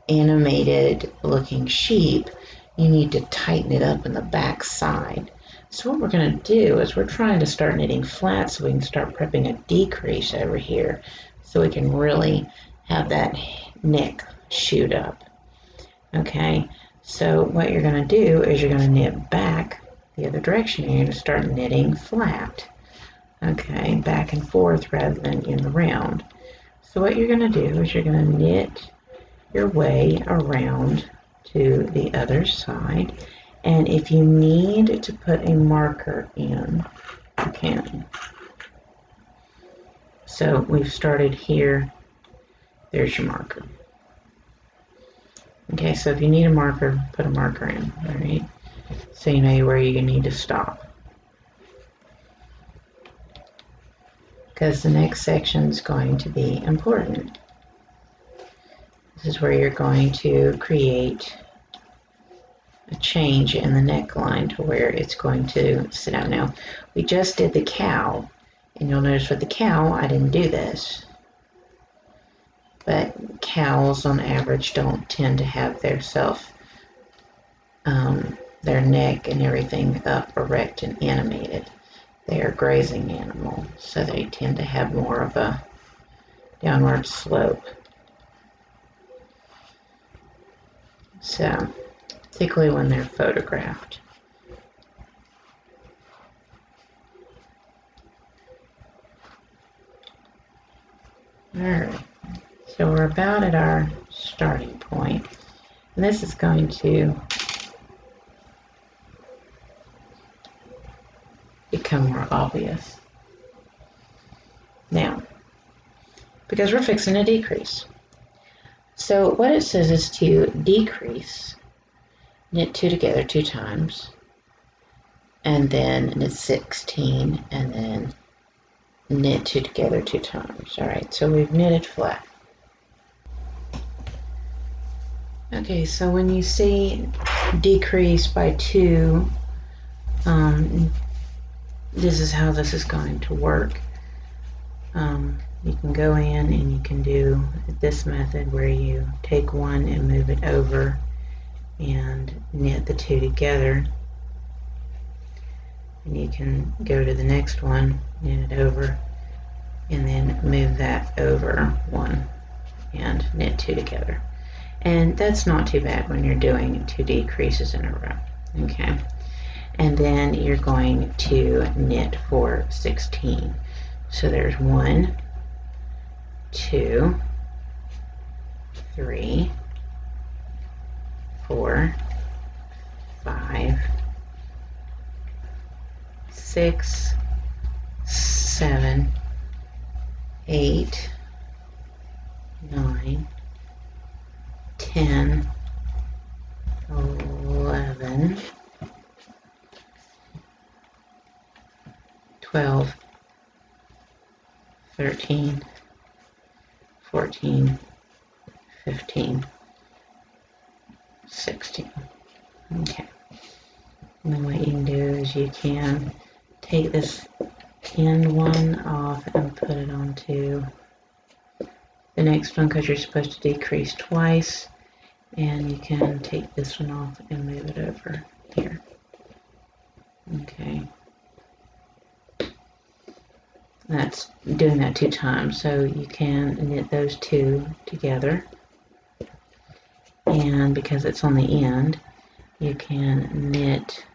animated looking sheep, you need to tighten it up in the back side. So what we're going to do is we're trying to start knitting flat so we can start prepping a decrease over here so we can really have that neck shoot up. Okay, so what you're going to do is you're going to knit back the other direction. You're going to start knitting flat. Okay, back and forth rather than in the round. So what you're going to do is you're going to knit your way around to the other side, and if you need to put a marker in, you can. So we've started here, there's your marker. Okay, so if you need a marker, put a marker in, all right? So you know where you need to stop. Because the next section is going to be important. This is where you're going to create a change in the neckline to where it's going to sit out. Now, we just did the cow, and you'll notice with the cow, I didn't do this. But cows, on average, don't tend to have their neck and everything up erect and animated. They are grazing animals, so they tend to have more of a downward slope. So, particularly when they're photographed. Alright, so we're about at our starting point, and this is going to become more obvious. Now, because we're fixing a decrease. So what it says is to decrease, knit 2 together 2 times, and then knit 16, and then knit 2 together 2 times. All right, so we've knitted flat. Okay, so when you see decrease by 2, this is how this is going to work. You can go in and you can do this method where you take one and move it over and knit the 2 together. And you can go to the next one, knit it over, and then move that over one and knit 2 together. And that's not too bad when you're doing 2 decreases in a row. Okay. And then you're going to knit for 16. So there's 1, 2, 3, 4, 5, 6, 7, 8, 9, 10, 11, 12, 13, 14, 15, 16. Okay. And then what you can do is you can take this end one off and put it onto the next one, because you're supposed to decrease twice, and you can take this one off and move it over here. Okay. That's doing that 2 times, so you can knit those 2 together, and because it's on the end, you can knit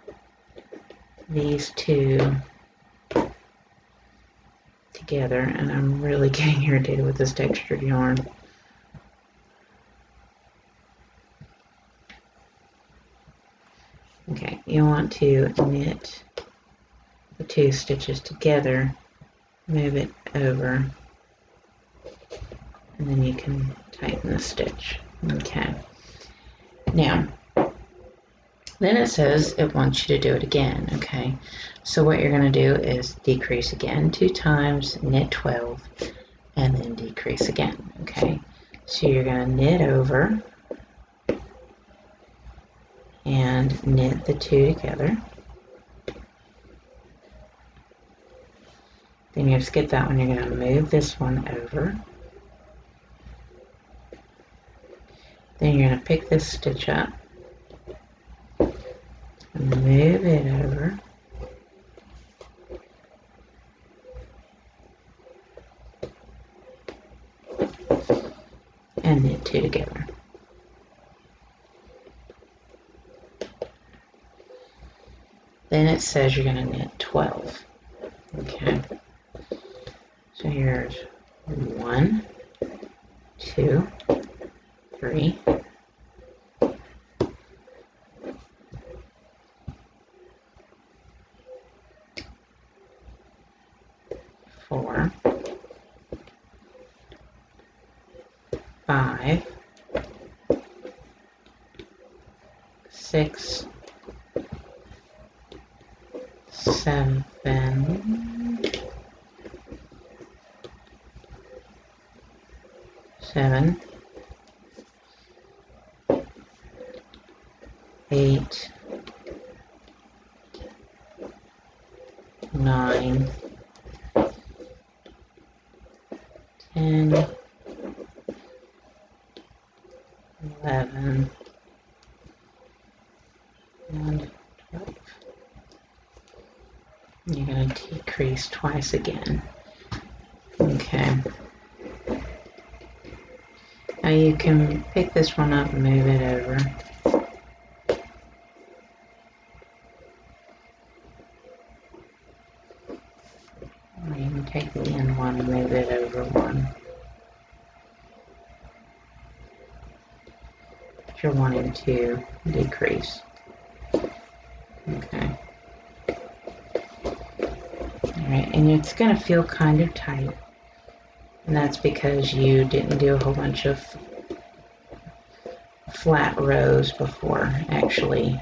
these 2 together, and I'm really getting irritated with this textured yarn. Okay, you want to knit the 2 stitches together, move it over, and then you can tighten the stitch. Okay. Now, then it says it wants you to do it again. Okay. So what you're going to do is decrease again 2 times, knit 12, and then decrease again. Okay. So you're going to knit over and knit the 2 together. Then you skip that one. You're going to move this one over. Then you're going to pick this stitch up, move it over, and knit 2 together. Then it says you're going to knit 12. Okay. So here's 1, 2, 3, 4, 5, 6, 7, 8, 9, 10, 11, and 12. You're going to decrease twice again. Okay. Now you can pick this one up and move it over. Or you can take the end one and move it over one. If you're wanting to decrease. Okay. Alright, and it's going to feel kind of tight. And that's because you didn't do a whole bunch of flat rows before actually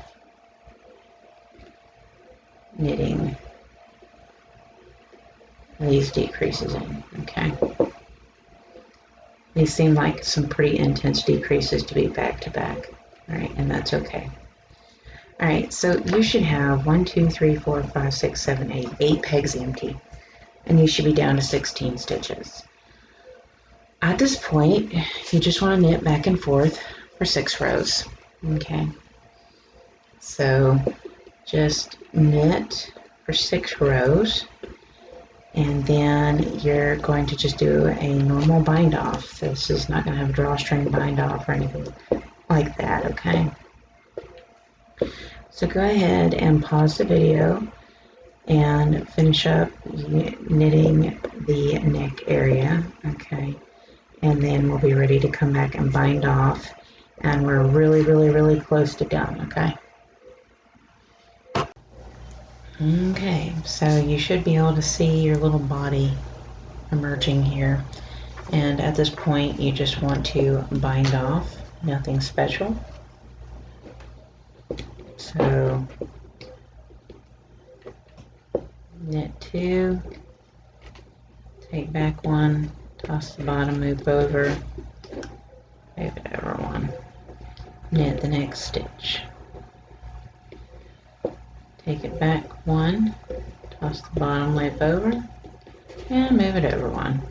knitting these decreases in. Okay. These seem like some pretty intense decreases to be back to back. Alright, and that's okay. Alright, so you should have 1, 2, 3, 4, 5, 6, 7, 8. 8 pegs empty. And you should be down to 16 stitches. At this point, you just want to knit back and forth for 6 rows. Okay. So just knit for 6 rows. And then you're going to just do a normal bind off. This is not going to have a drawstring bind off or anything like that, okay? So go ahead and pause the video and finish up knitting the neck area, okay? And then we'll be ready to come back and bind off. And we're really, really, really close to done, okay? Okay, so you should be able to see your little body emerging here. And at this point, you just want to bind off nothing special. So knit 2, take back 1, toss the bottom, move over, move it over 1, knit the next stitch, take it back 1, toss the bottom, move over, and move it over 1.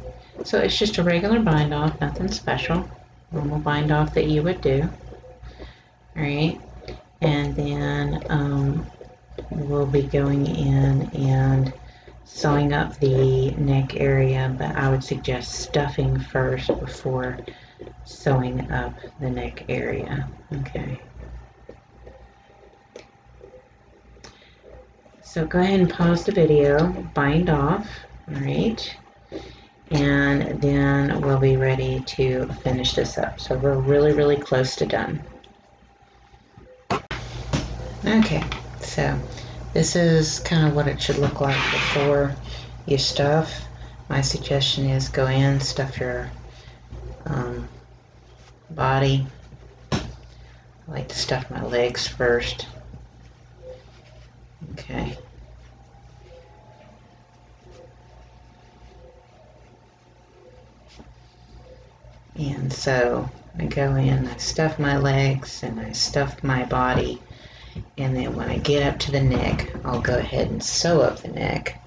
So it's just a regular bind off, nothing special, normal bind off that you would do. Alright, and then we'll be going in and sewing up the neck area, but I would suggest stuffing first before sewing up the neck area. Okay. So go ahead and pause the video, bind off, alright, and then we'll be ready to finish this up. So we're really close to done. Okay, so this is kind of what it should look like before you stuff. My suggestion is go in, stuff your body. I like to stuff my legs first. Okay. And so I go in, I stuff my legs, and I stuff my body. And then when I get up to the neck, I'll go ahead and sew up the neck,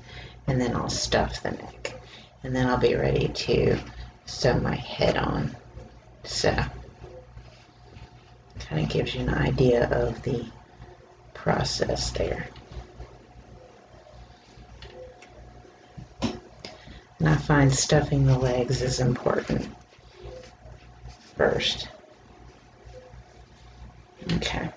and then I'll stuff the neck. And then I'll be ready to sew my head on. So, kind of gives you an idea of the process there. And I find stuffing the legs is important first. Okay.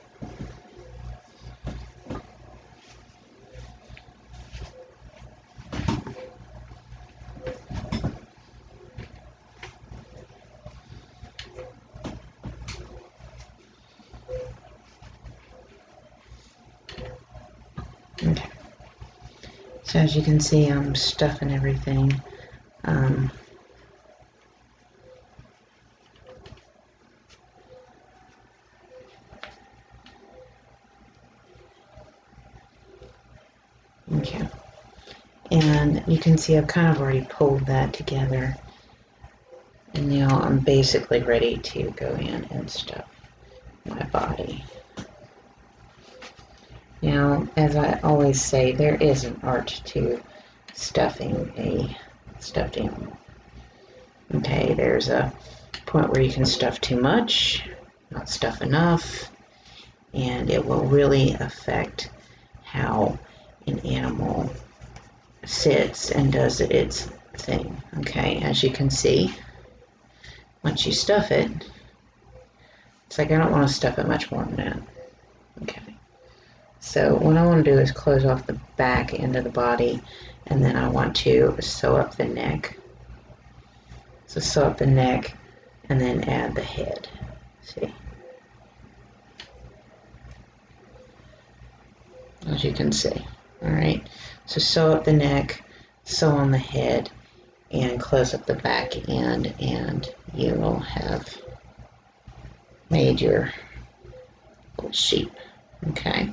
Okay. So as you can see, I'm stuffing everything. Okay. And you can see I've kind of already pulled that together. And now I'm basically ready to go in and stuff my body. Now, as I always say, there is an art to stuffing a stuffed animal. Okay, there's a point where you can stuff too much, not stuff enough, and it will really affect how an animal sits and does its thing. Okay, as you can see, once you stuff it, it's like I don't want to stuff it much more than that. Okay. So what I want to do is close off the back end of the body, and then I want to sew up the neck. So sew up the neck and then add the head. See? As you can see. Alright. So sew up the neck, sew on the head, and close up the back end, and you will have made your little sheep. Okay.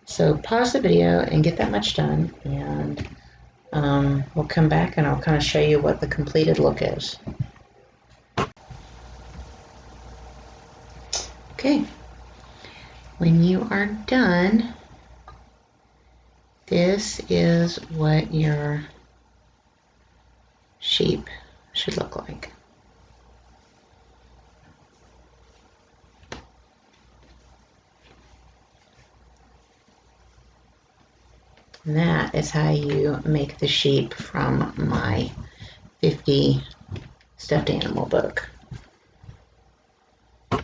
So pause the video and get that much done, and we'll come back and I'll kind of show you what the completed look is. Okay, when you are done, this is what your sheep should look like. And that is how you make the sheep from my 50 stuffed animal book.